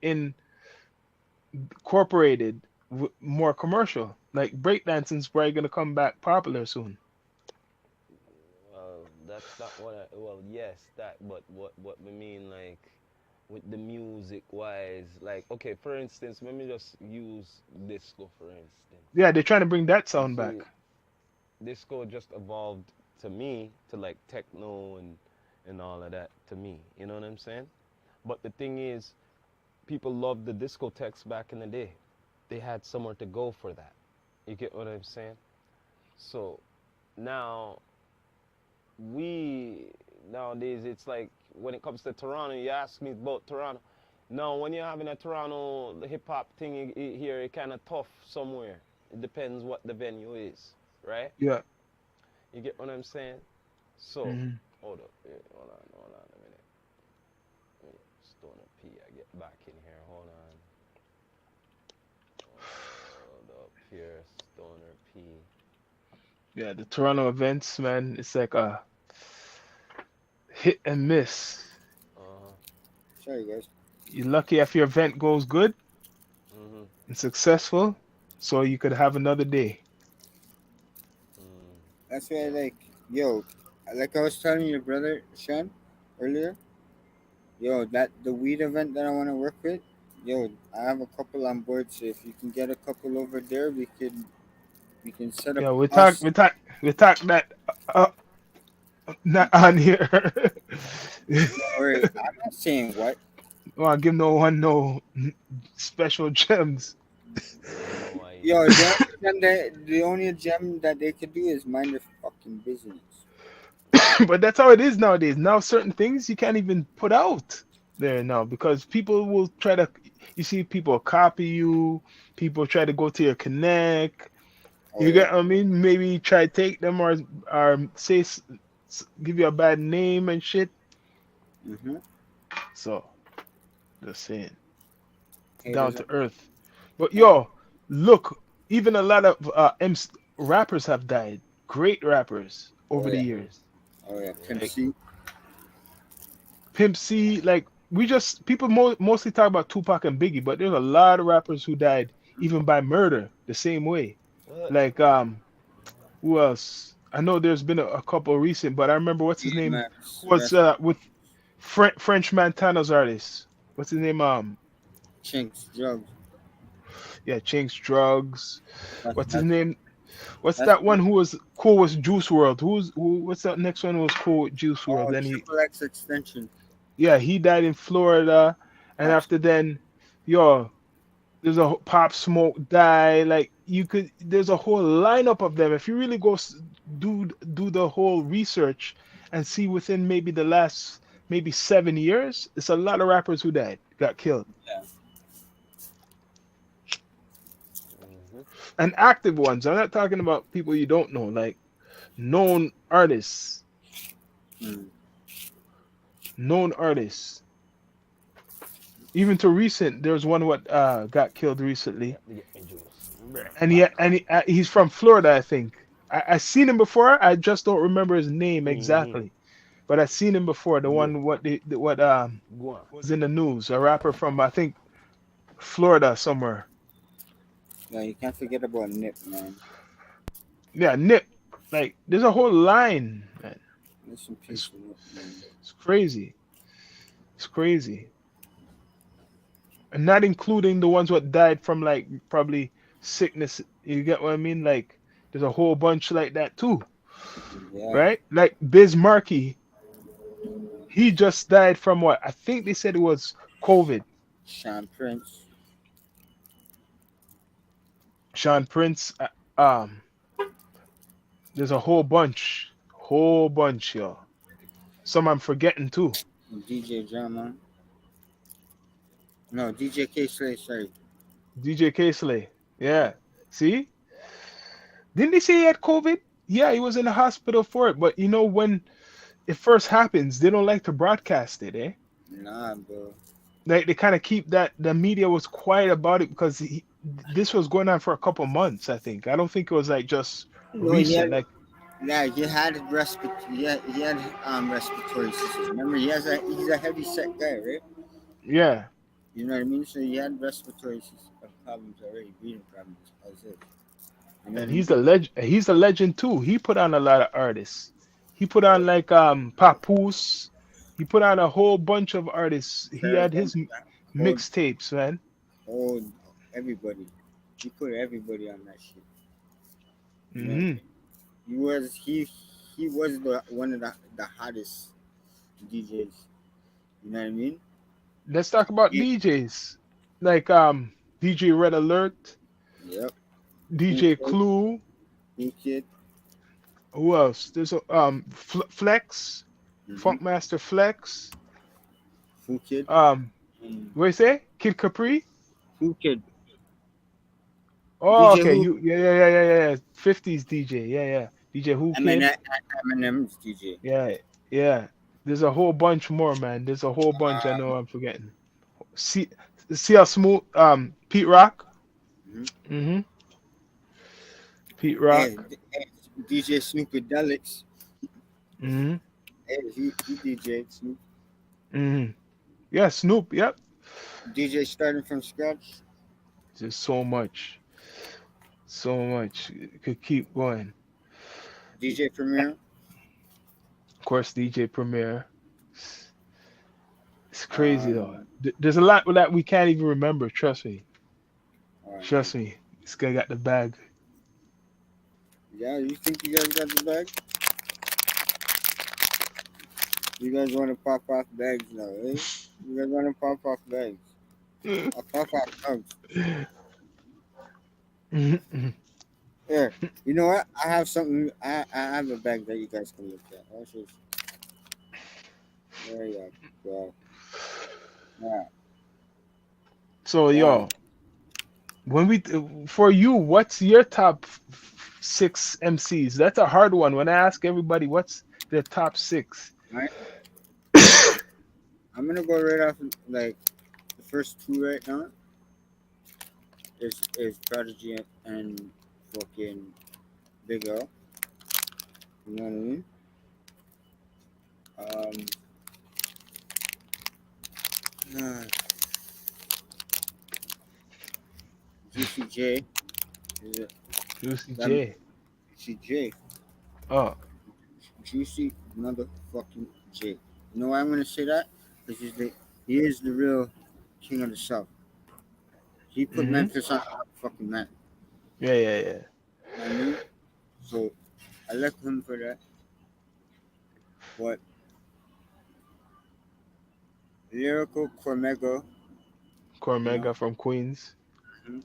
incorporated more commercial. Like breakdancing's probably going to come back popular soon. Well, that's not what I. Well, yes, that. But what we mean, like, with the music wise, like, okay, for instance, let me just use disco for instance. Yeah, they're trying to bring that You sound back. see, disco just evolved to me to like techno and all of that to me. You know what I'm saying? But the thing is, people loved the discotheques back in the day. They had somewhere to go for that. You get what I'm saying? So now we nowadays it's like when it comes to Toronto, you ask me about Toronto. Now when you're having a Toronto hip hop thing here, it kind of tough somewhere. It depends what the venue is, right? Yeah. You get what I'm saying? So hmm hold up, hold on a minute. Stoner P, I get back in here. Hold on. Hold up here, Stoner P. Yeah, the Toronto events, man, it's like a hit and miss. Uh-huh. sorry guys. You're lucky if your event goes good Mhm. and successful, so you could have another day. Mm. That's why like I was telling your brother Shawn earlier. Yo, that the weed event that I want to work with. Yo, I have a couple on board, so if you can get a couple over there, we can set up Yeah, us. we talk that not on here. Or I'm not saying what. Well, give no one no special gems. No, I. Yo, the only gem that they could do is mind their fucking business. But that's how it is nowadays. Now certain things you can't even put out there now because people will try to. You see, people copy you. People try to go to your connect. Oh You yeah. get what I mean? Maybe try to take them or say give you a bad name and shit. Mm-hmm. So just saying, Hey, down there's to earth. But yo, look, even a lot of rappers have died. Great rappers over the yeah. years. Oh yeah. Pimp Like C. Pimp C, like people mostly talk about Tupac and Biggie, but there's a lot of rappers who died even by murder the same way. What? Like who else? I know there's been a couple recent, but I remember what's his name DMX. who was with French Montana's artist. What's his name? Chinks. Drugs. Yeah, Chinks Drugs. That's What's his that's name? What's that's that one who was cool with Juice World? What's that next one who was cool with Juice World? Then he, Triple X extension. yeah, he died in Florida, and That's after then, yo, there's a Pop Smoke died. Like you could, there's a whole lineup of them. If you really go do the whole research and see within maybe the last maybe 7 years, it's a lot of rappers who died, got killed, Mhm. and active ones. I'm not talking about people you don't know, like known artists, mm, known artists. Even to recent, there's one what got killed recently, Let me get my juice. Bruh, and back. he's from Florida, I think. I seen him before. I just don't remember his name Mhm. exactly, but I seen him before. The Yeah. one what Go on. was in the news. A rapper from I think Florida somewhere. yeah. You can't forget about Nip, man. Yeah, Nip. Like there's a whole line, man. Listen, It's peace to Nip, man. it's crazy. It's crazy, and not including the ones what died from like probably sickness. You get what I mean? Like there's a whole bunch like that too, Yeah, right? Like Biz Markie, he just died from what? I think they said it was COVID. Sean Prince. Sean Prince, there's a whole bunch, yo. Some I'm forgetting too. DJ Drama. No, DJ K Slay, sorry. DJ Slay, yeah. See, didn't they say he had COVID? Yeah, he was in the hospital for it. But you know when it first happens, they don't like to broadcast it, eh? Nah, bro. Like they kind of keep that. The media was quiet about it because this was going on for a couple months. I think. I don't think it was like just No, he had recent. Like yeah, he had respiratory systems. Remember, he's a heavy set guy, right? yeah. You know what I mean? So he had respiratory system problems already, breathing problems as is. You know what And I mean? he's a legend. He's a legend too. He put on a lot of artists. He put on like Papoose. He put on a whole bunch of artists. He had Paragon, his hold, mixtapes, man. hold everybody. He put everybody on that shit. You know what I Hmm. mean? He was the one of the hottest DJs. You know what I mean? Let's talk about He, DJs like DJ Red Alert, yep. Who DJ kid? Clue. Who kid? Who else? There's a Flex, Mm-hmm. Funkmaster Flex. Who kid? Um, Mm. what you say? Kid Capri. Who kid? Oh, DJ okay. Who? You yeah. 50s DJ. Yeah, yeah. DJ Who Kid. Eminem's DJ. Yeah, yeah. There's a whole bunch more, man. There's a whole bunch. I Um, know I'm forgetting. See, see how smooth. Pete Rock. mhm. Mm-hmm. Pete Hey, Rock. hey, DJ Snooperdelics. Mm-hmm. Hey, he DJ Snoop. Mm-hmm. Yeah, Snoop. Yep. DJ starting from scratch. There's so much, so much. It could keep going. DJ Premier. Of course, DJ Premier. It's crazy though. Um, There's a lot that we can't even remember. Trust me. alright. Trust me. This guy got the bag. Yeah, you think you guys got the bag? You guys want to pop off bags now, eh? You guys want to pop off bags? I'll pop off bags. Mhm. Here, you know what? I have something. I have a bag that you guys can look at. There you go. Yeah, So yeah. yo, when we for you, what's your top six MCs? That's a hard one. When I ask everybody what's their top six, Right. I'm gonna go right off like the first two right now. Is Prodigy and fucking Big L. You know what I mean? Um, uh, Juicy J. Is it Juicy that J. Juicy J? Oh, Juicy motherfucking J. You know why I'm gonna say that? Because he is the real king of the South. He put Mm-hmm. Memphis on the fucking map. Yeah. You know what I mean? So I like him for that. But lyrical Cormega, you know, Cormega from Queens. mhm.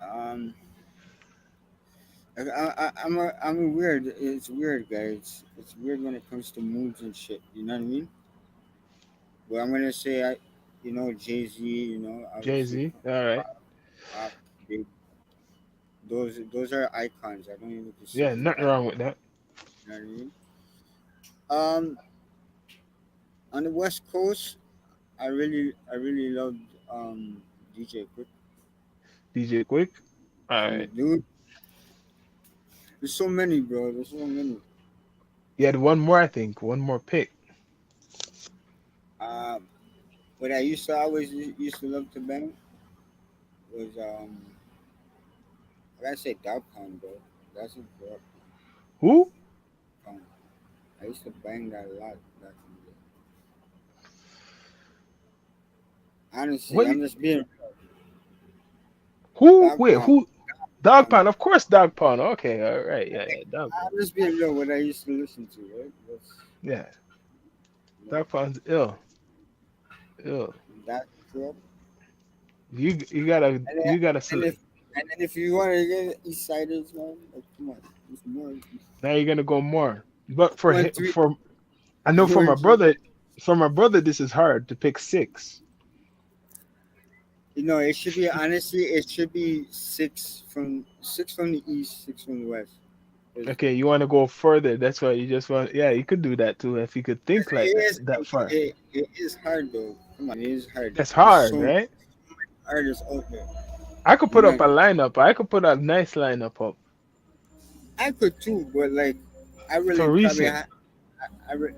um, I'm a weird. It's weird, guys. It's weird when it comes to moods and shit. You know what I mean? But I'm gonna say Jay Z. Jay Obviously, Z. All right. Pop, Big. Those are icons. I don't even need to say Yeah, them nothing back. wrong with that. You know what I mean? Um, on the West Coast, I really loved DJ Quick. DJ Quick. All right. Dude, there's so many, bro. There's so many. You had one more, I think. One more pick. Um, what I used to love to bang was I gotta say Dog Pound, bro. That's a drop. Who? Pound. I used to bang that a lot back in the day. Honestly, What? I'm just being Who? Dog Wait, Pound. who? Dog Pound. Pound. Of course, Dog Pound. Okay, all right. Yeah, yeah. Dog Pound. I'm just being real. What I used to listen to, right? Yeah. You know, Dog Pound's ill. Ill. that drop. You gotta And then, you gotta and select. if and then if you want to get East Siders, man, like, come on, there's more, Now you're gonna go more. But two and three, for I know two and three. for my brother, this is hard to pick six. It should be honestly, it should be six from the east, six from the west. 'Cause Okay, you want to go further. That's why you just want. Yeah, you could do that too if you could think like it that is that far. it is hard though. Come on, it is hard. That's There's hard, so many right? artists out there. I could You put up know, a lineup. I could put a nice lineup up I could too, but like, I for really probably recent. I, re-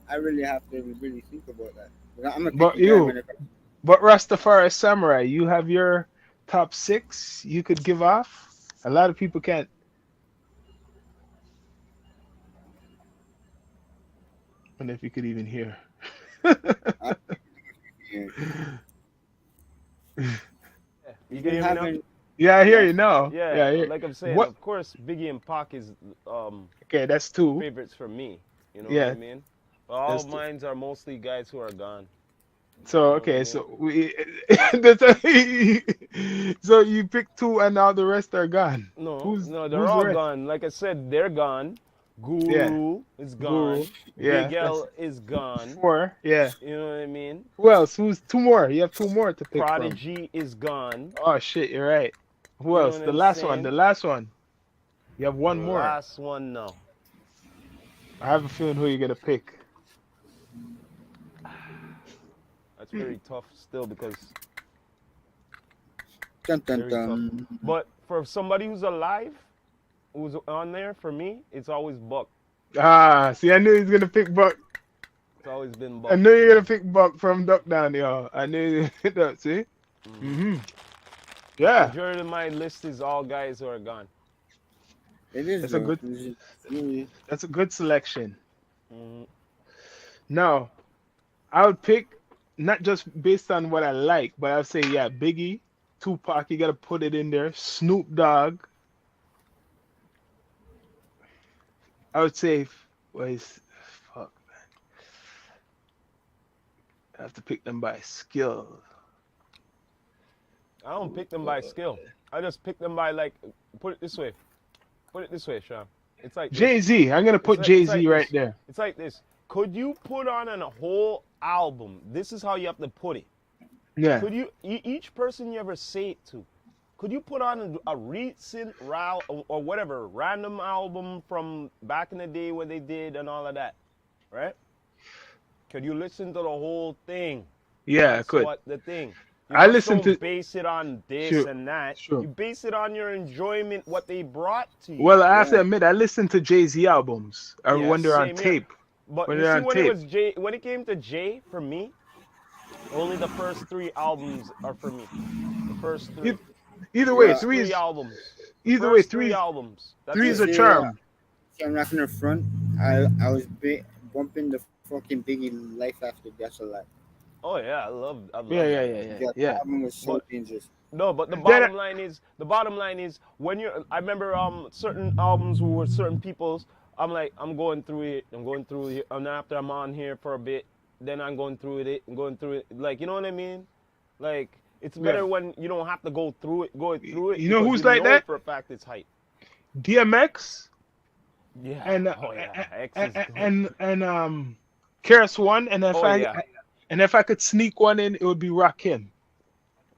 I really have to really think about that. 'Cause I'm a But picky guy when it comes. but Rastafari Samurai, you have your top six you could give off. A lot of people can't. And if you could even hear. I, yeah. Yeah, you You've can been hear me now? having Yeah, I hear yeah. you now. Yeah, Yeah, I hear. like I'm saying, What? of course, Biggie and Pac is Okay, that's two. favorites for me. You know what I Yeah, mean? But all that's two. mines are mostly guys who are gone. So You know what I okay, mean? so we so you pick two and now the rest are gone. No, Who's no, they're who's the all rest? gone. Like I said, they're gone. Yeah, Guru is Guru. gone. Yeah, Big that's L is gone. four. Yeah. You know what I mean? Who else? Who's two more? You have two more to pick from. Prodigy is gone. Oh shit, you're right. Who You know else? what The I'm last one. The saying? last one. You have The one more. last one, no. I have a feeling who you're gonna pick. That's very tough still because Dun, dun, very tough. dun. But for somebody who's alive, who's on there, for me, it's always Buck. Ah, see, I knew he was gonna pick Buck. It's always been I Buck. knew you were gonna pick Buck from Duck Down, yo. I knew you hit that. See? Mhm. Yeah, Majority of my list is all guys who are gone. It is that's a though. good. Really, That's a good selection. Mhm. Now, I would pick not just based on what I like, but I'd say yeah, Biggie, Tupac. You gotta put it in there. Snoop Dogg. I would say, wait, fuck, man. I have to pick them by skill. I don't pick them by skill. I just pick them by like. Put it this way. Put it this way, Sean. It's like this. Jay-Z. I'm gonna put It's Jay-Z like right this. there. It's like this. Could you put on a whole album? This is how you have to put it. Yeah. Could you each person you ever say it to? Could you put on a recent or whatever random album from back in the day what they did and all of that, right? Could you listen to the whole thing? Yeah, I That's could. what the thing. You I just listened don't to base it on this Sure, and that. sure. You base it on your enjoyment, what they brought to you. Well, I have to yeah. admit, I listened to Jay-Z albums or Yeah, when they're on same here. tape. But When you they're see, on when it tape. was Jay, when it came to Jay, for me, only the first three albums are for me. The first three. E- Either The way, Yeah. first three albums. The either way, first three three's albums. That's three's it. a See, charm. see, I'm not gonna front. I was bumping the fucking Biggie Life After Death a lot. Oh yeah, I Yeah, love yeah, that yeah, album. yeah, That yeah. album was so But dangerous. no, but Then the bottom line is when you're. I remember certain albums were certain people's. I'm going through it. I'm going through it, and after I'm on here for a bit, then I'm going through it. I'm going through it. Like you know what I mean? Like it's yeah, better when you don't have to go through it you know because you who's like know that? for a fact it's hype. DMX Yeah. and Oh yeah. X is good. Keras One, Oh yeah. and if I could sneak one in, it would be Rakim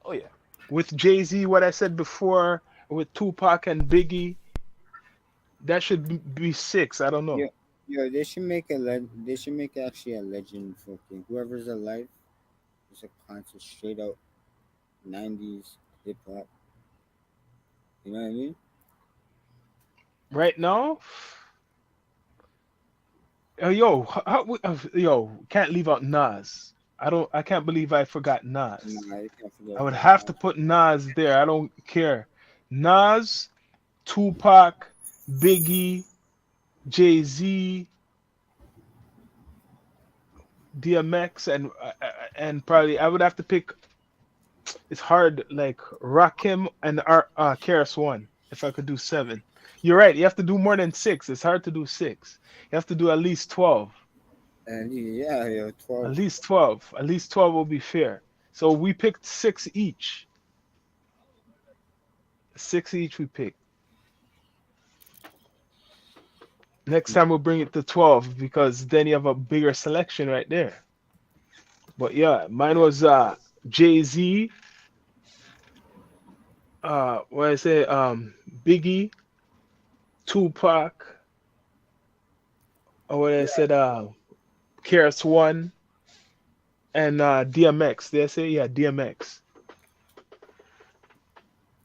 Oh yeah. with Jay-Z. What I said before with Tupac and Biggie, that should be six. I don't know. Yeah, yeah. They should make actually a legend fucking whoever's alive. It's a concert straight out '90s hip hop. You know what I mean? Right now, yo, can't leave out Nas. I can't believe I forgot Nas. Nah, you can't forget I would about have to that. put Nas there. I don't care. Nas, Tupac, Biggie, Jay-Z, DMX, and probably I would have to pick. It's hard, like Rakim and Keras One. If I could do seven, you're right. You have to do more than six. It's hard to do six. You have to do at least 12. And yeah, yeah, At 12. least 12. At least 12 will be fair. So we picked six each. Six each we picked. Next time we'll bring it to 12 because then you have a bigger selection right there. But yeah, mine Yeah. was Jay-Z, what I say, Biggie, Tupac, or what I said, KRS One, and DMX. Did I say? Yeah, DMX.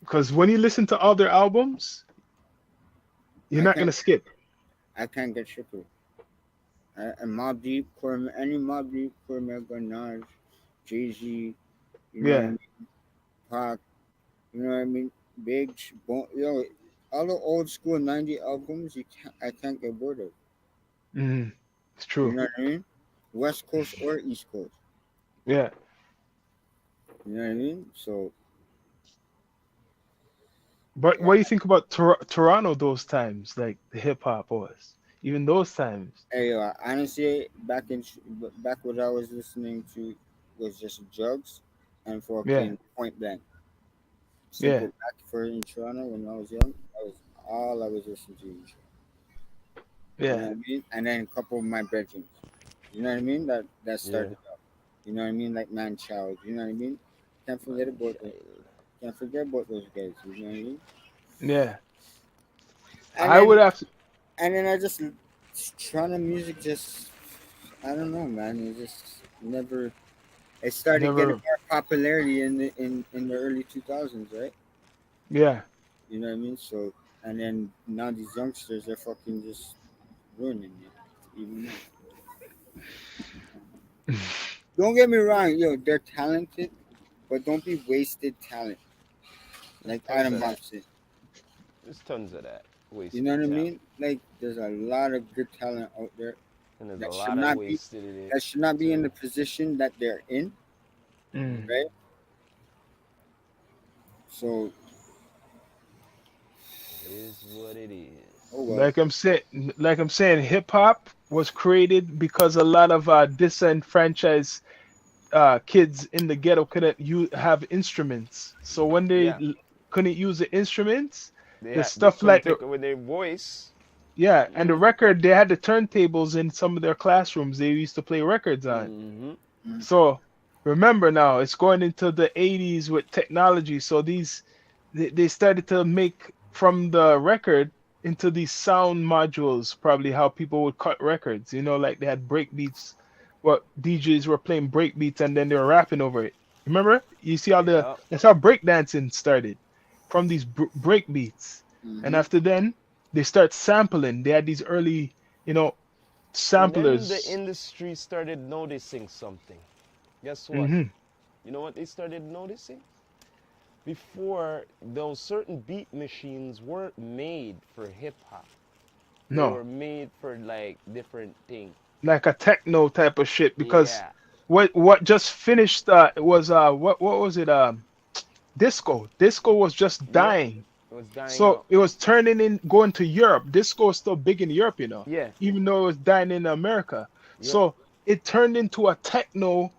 Because when you listen to all their albums, you're I not can't gonna skip. I can't get triple. And Mob Deep, any Mob Deep, Cormega, Nas, Jay Z, you know what I Yeah. mean? Pac, you know what I mean? Big, yo, all the old school '90 albums, I can't get bored of. Mm, it's You true. know what I mean? West Coast or East Coast. Yeah. You know what I mean? So But yeah. what do you think about Toronto those times, like the hip hop was? Even those times. Hey, honestly, back what I was listening to was just drugs and Yeah. fucking Point Blank. Simple. Yeah. Back for in Toronto when I was young, that was all I was listening to. You know Yeah. what I mean? And then a couple of my brethren. You know what I mean? That Yeah. started up. You know what I mean? Like Man Child. You know what I mean? Can't forget Man, about those. child. Can't forget about those guys. You know what I mean? Yeah. And I would then have to, I just Toronto music just I don't know, man. It just never. It started getting never. more popularity in the early 2000s, right? Yeah. You know what I mean? So and then now these youngsters are fucking just ruining it even more. Don't get me wrong, yo, they're talented, but don't be wasted talent. There's Like tons Adam of Bomb that. said. There's tons of that You know wasted what I talent, mean? Like there's a lot of good talent out there and there's a that should lot of not be wasted in it that should not be in the too. position that they're in, Mm. right? So It is what it is. oh well. Like I'm saying, hip hop was created because a lot of disenfranchised kids in the ghetto couldn't have instruments. So when they Yeah, couldn't use the instruments, the they stuff couldn't like take it with their voice. yeah, and the Mhm. record, they had the turntables in some of their classrooms they used to play records on. Mhm. Mm. So remember now, it's going into the 80s with technology. So they started to make from the record into these sound modules, probably how people would cut records. Like they had break beats, what DJs were playing break beats and then they were rapping over it. Remember? You see how Yeah. that's how breakdancing started from these break beats. And Mm-hmm. after then, they start sampling. They had these early, you know, And then the samplers. industry started noticing something. Guess what? Hmm. You know what they started noticing? Before, those certain beat machines weren't made for hip hop. They No, were made for like different things. like a techno type of shit because Yeah. what just finished was what was it disco was just Yep, dying. it was dying So out. it was turning in going to Europe. Disco is still big in Europe, Yeah, even though it was dying in America. yep. So it turned into a techno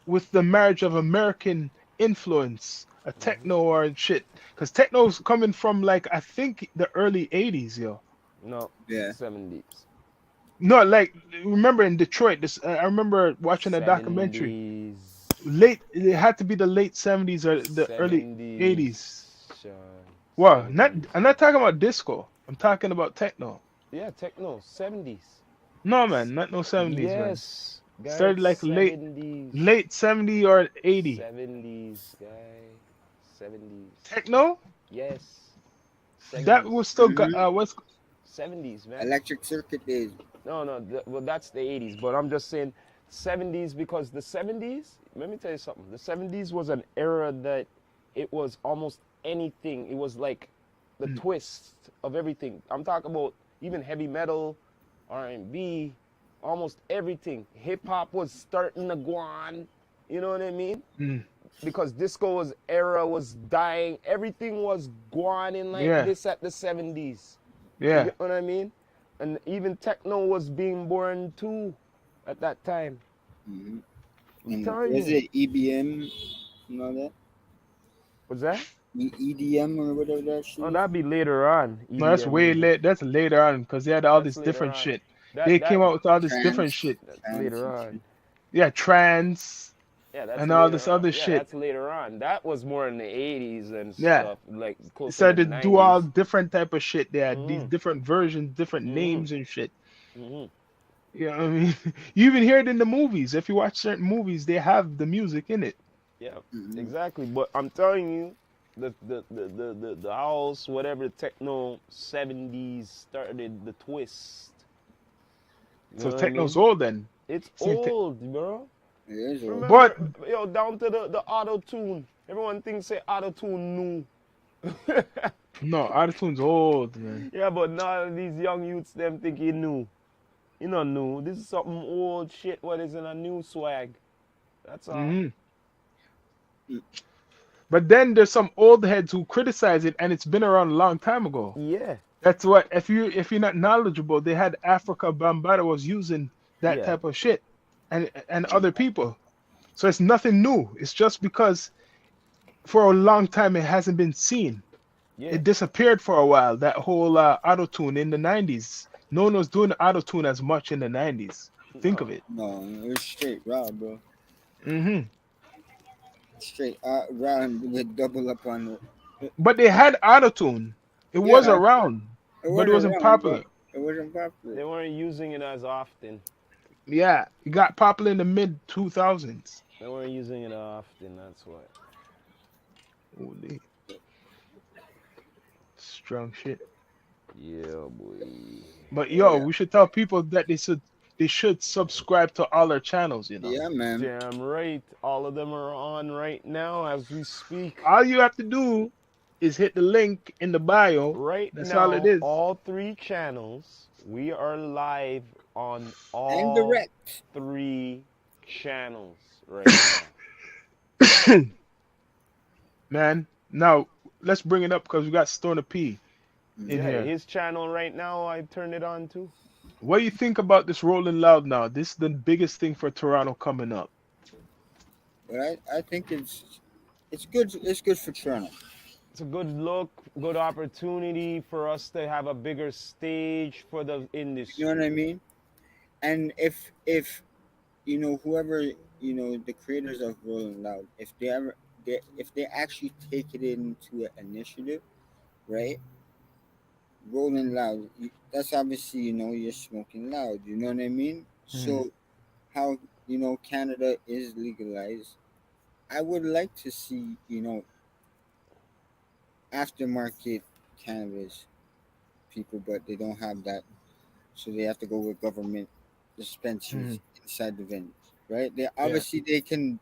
with the marriage of American influence, a Hmm. techno or shit. Because techno's coming from like I think the early 80s, yo. No, Yeah. 70s. No, like remember in Detroit, this I remember watching a documentary. 70s. It had to be the late 70s or the early 80s. 70s, Sean. Well, not 70s. I'm not talking about disco. I'm talking about techno. Yeah, techno, 70s. No man, not no 70s, man. Yes, guy, Started like 70s. late 70 or 80. 70s, guy. 70s. Techno? Yes, That 70s. was still Mm-hmm. what's 70s, man. Electric circuit days. No, no, well, that's the 80s, but I'm just saying 70s because the 70s, let me tell you something. The 70s was an era that it was almost anything. It was like the Mm, twist of everything. I'm talking about even heavy metal, R&B, almost everything. Hip hop was starting to go on, you know what I mean? mm, Because disco was era was dying. Everything was going in like yeah, this at the 70s. You yeah. get what I mean? And even techno was being born too at that time. Mm-hmm. I'm And telling was you. it EBM and all that? What's that? EDM or whatever that shit Oh, is? that'd be later on. No, that's EDM way music. late. That's later on because they had all That's this later different on. shit. That They that came out with all this different Trance. shit. that's Trance later and shit. on. Yeah, trance Yeah, that's and all later this on. other Yeah, shit. that's later on. That was more in the 80s and Yeah. stuff, like They closer to started to do all 90s. different type of shit. They had these Mhm. different versions, different Mhm. names and shit. Mhm. You know what I mean? You even hear it in the movies. If you watch certain movies, they have the music in it. Yeah, Mm-hmm. exactly. But I'm telling you, the house, whatever techno 70s started the twist. You So know what I techno's mean? old then. It's See, old, bro. It is old. but Remember, yo, down to the auto tune. Everyone thinks say auto tune new. no, autotune's old, man. Yeah, but now these young youths them think he new. You know new. This is something old shit. What is in a new swag? That's all. Hmm. But then there's some old heads who criticize it, and it's been around a long time ago. Yeah, That's what if you're not knowledgeable, they had Africa Bambaataa was using that yeah, type of shit, and other people. So it's nothing new. It's just because for a long time it hasn't been seen. yeah. It disappeared for a while. That whole auto tune in the 90s. No one was doing auto tune as much in the 90s. Think of No. it. No, it was straight raw, bro. Hmm. Straight raw and with double up on it. But they had auto tune. It was Yeah, around, it but it wasn't wasn't wrong, but popular. it wasn't popular. They weren't using it as often. Yeah, it got popular in the mid 2000s. They weren't using it often. That's why. Holy strong shit. Yeah, boy. But yo, Yeah, we should tell people that they should subscribe to all our channels. yeah, man. Damn right. All of them are on right now as we speak. All you have to do is hit the link in the bio. Right That's all it now, is. all three channels, we are live on And all direct. three channels right now. Man, now let's bring it up because we got Stoner P in Yeah, here. his channel right now, I turned it on too. What do you think about this Rolling Loud now? This is the biggest thing for Toronto coming up. But I think it's good. It's good for Toronto. It's a good look, good opportunity for us to have a bigger stage for the You know what I industry. mean? And if whoever the creators of Rolling Loud, if they actually take it into an initiative, right? Rolling Loud, that's obviously you're smoking loud. You know what I mean? Mhm. So how Canada is legalized, I would like to see aftermarket cannabis people, but they don't have that, so they have to go with government dispensaries Mhm. inside the venues, right? They Yeah. obviously they can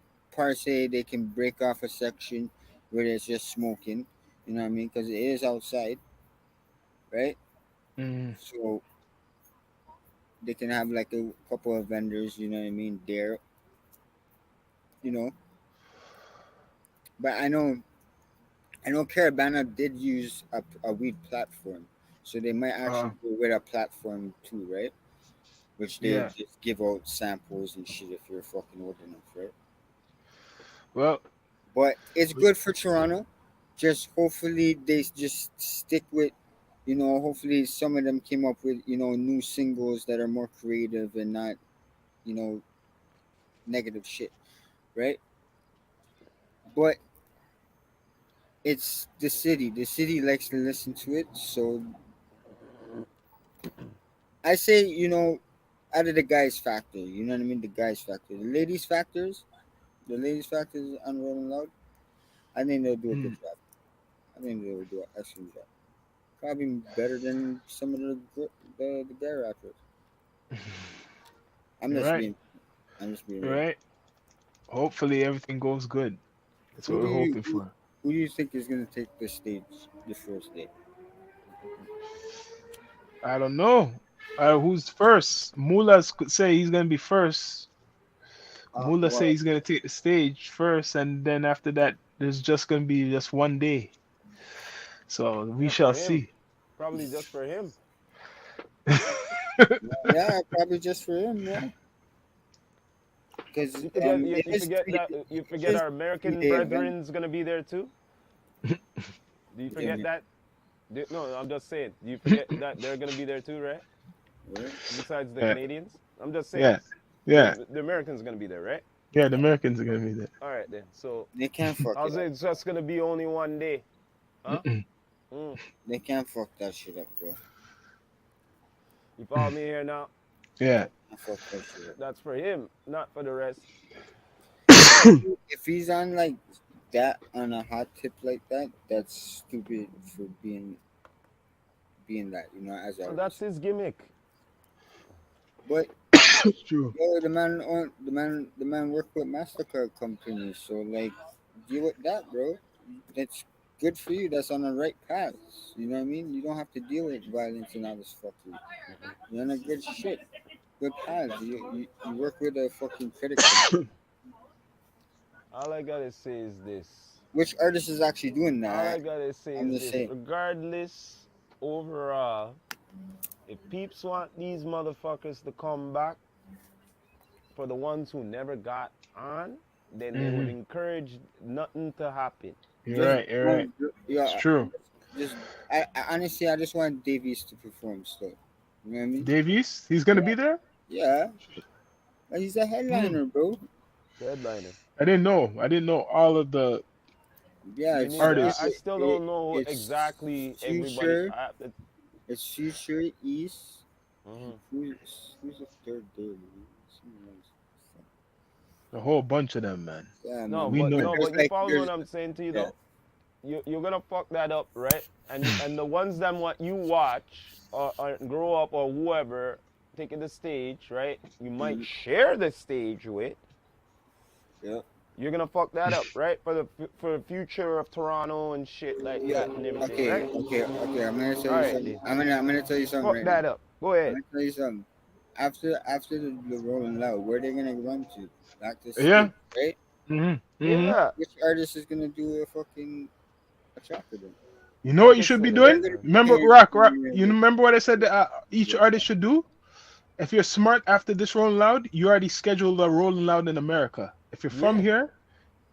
they can break off a section where there's just smoking, you know what I mean? Because it is outside, right? Mhm. So they can have like a couple of vendors, you know what I mean, there, you know. But I know Caravana did use a weed platform, so they might Uh, actually go with a platform too, right? Which they yeah. just give out samples and shit if you're fucking old enough, right? Well, But it's good for Toronto. Just hopefully they just stick with, hopefully some of them came up with, new singles that are more creative and not, you know, negative shit, right? But it's the city. The city likes to listen to it. So I say, out of the guys factor, you know what I mean? The guys factor. The ladies factors on Rolling Loud, I think they'll do a good mm, job. I think they'll do an excellent job. Probably better than some of the gay rappers. I'm you're just right. being I'm just being You're real. right. Hopefully everything goes good. That's Who what do we're you hoping who, for. who do you think is gonna take the stage the first day? I don't know. Who's first? Mullah's could say he's gonna be first. Mullah say Well, he's gonna take the stage first, and then after that, there's just gonna be just one day. So we Yeah, for shall him. see. Probably just for him. yeah, probably just for him, yeah. Because You forget it you is forget three. that you It forget is our a American 3 day event. brethren's gonna be there too. Do you Yeah, forget man. that? No, I'm just saying. Do you forget that they're gonna be there too, right? Yeah. Besides the Yeah, Canadians, I'm just saying. yeah, yeah, The Americans gonna be there, right? yeah. The Americans are gonna be there. All right then. So They can't fuck I it was up. it's just gonna be only one day, huh? Mm-mm. Mm. They can't fuck that shit up, bro. You follow me here now? Yeah. Can't fuck that shit up. That's for him, not for the rest. If he's on like that on a hot tip like that, that's stupid for being that, as an And that's artist. his gimmick. But It's true. the man work with Mastercard company, so like deal with that, bro. That's good for you. That's on the right path. You know what I mean? You don't have to deal with violence and all this fuckery. You're on a good shit. Good path. You work with a fucking credit company. All I gotta say is this. Which artist is actually doing All that? I gotta say I'm is just this. saying. Regardless, overall, if peeps want these motherfuckers to come back, for the ones who never got on, then they would Hmm. encourage nothing to happen. You're Just right. You're right. It's yeah. true. Just I honestly I just want Davies to perform still. You know what I mean? Davies, he's gonna be there. Yeah. Like, he's a Hmm. headliner, bro. Deadliner. I didn't know. I didn't know all of the Yeah, Me neither. I artists. still don't know it's exactly everybody. future. It's future East. Mhm. Who's the third day? Someone else. A whole bunch of them, man. Yeah, No, man. We but But know. no, there's but you like follow there's what I'm saying to you yeah. though. You're gonna fuck that up, right? And the ones that what you watch or grow up or whoever taking the stage, right? You might Mhm. share the stage with. Yeah. You're gonna fuck that up, right? For the future of Toronto and shit like Yeah. that and everything, Okay. right? Okay. I'm gonna tell All you right, something. then. I'm gonna tell you something Fuck right now. that up. Go I'm ahead. gonna tell you something. After the Rolling Loud, where they gonna run to? Back to Yeah. state, right? Hmm. Hmm. Yeah, Which artist is gonna do a track with them? You know what like you I should be said, They're doing? gonna be Remember, paying. rock. You remember what I said that, each artist should do? If you're smart after this Rolling Loud, you already scheduled a Rolling Loud in America. If you're from yeah. here,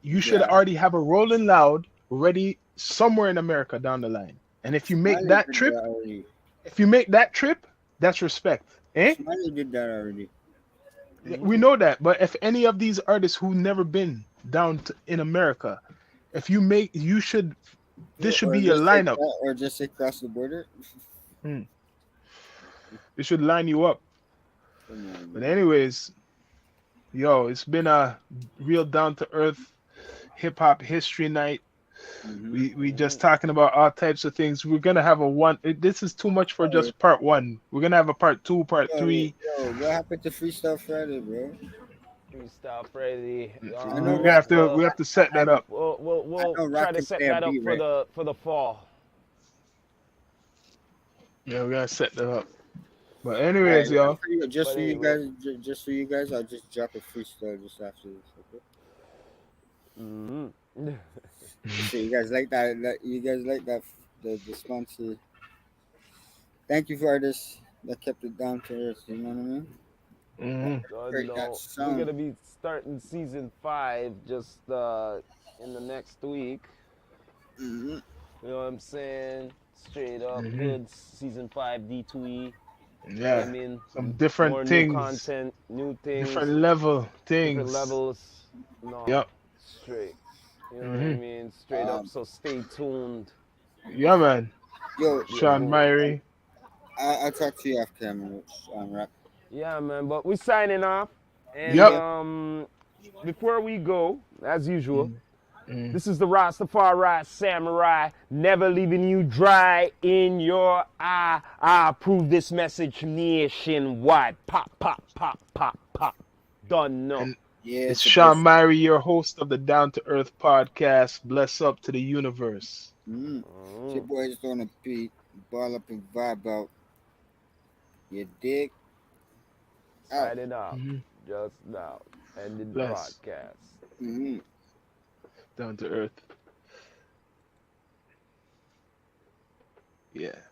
you should Yeah. already have a Rolling Loud ready somewhere in America down the line. And Smiley did that already. if you make that trip, that's respect. Eh? Smiley did that already. Yeah, we know that. But if any of these artists who never been down in America, if you make, you should, this should be your lineup. Or just say cross the border. Hmm. It should line you up. Come on, But man. anyways, yo, it's been a real down to earth hip hop history night. Mm-hmm. We just talking about all types of things. We're gonna have a one. This is too much for Yo, just part one. We're gonna have a part two, part yo, three. what happened to Freestyle Friday, bro? Freestyle Friday. I know We have to Well, we have to set that up. I we'll know try Rock to can set play a that up beat, right? for the fall. Yeah, we gotta set that up. But All right, anyways, y'all. just But for you anyway, guys, just for you guys, I'll just drop a freestyle just after this. Okay? Mhm. So you guys like you guys like that the sponsor. Thank you for this. That kept it down to earth. You know what I mean? Mm-hmm. Great that No, we're song. gonna be starting season 5 just in the next week. Hmm. You know what I'm saying? Straight up, Mm-hmm. good season 5 D2E. You know what I Yeah. mean? Some different More new things, content, new different things, level different things. levels. No, Yep. straight. You know what I Mm-hmm. mean? Straight up. Um, So stay tuned. Yeah, man. yo, Yeah, Shawn go. Myrie. I'll talk to you after camera, rap. Yeah, man. But we signing off. And Yep. Yeah. before we go, as usual, Mm-hmm. this is the Rastafari Samurai, never leaving you dry in your eye. I approve this message nationwide. Pop, pop, pop, pop, pop. Done no. And Yeah, it's it's a Shawn blessing. Myrie, your host of the Down to Earth podcast. Bless up to the universe. It's your Mm, boys on a beat, ball up and vibe out. You dig? Out. signing off Mm-hmm. just now. Ending Bless. broadcast. Mm-hmm. Down to Earth. Yeah.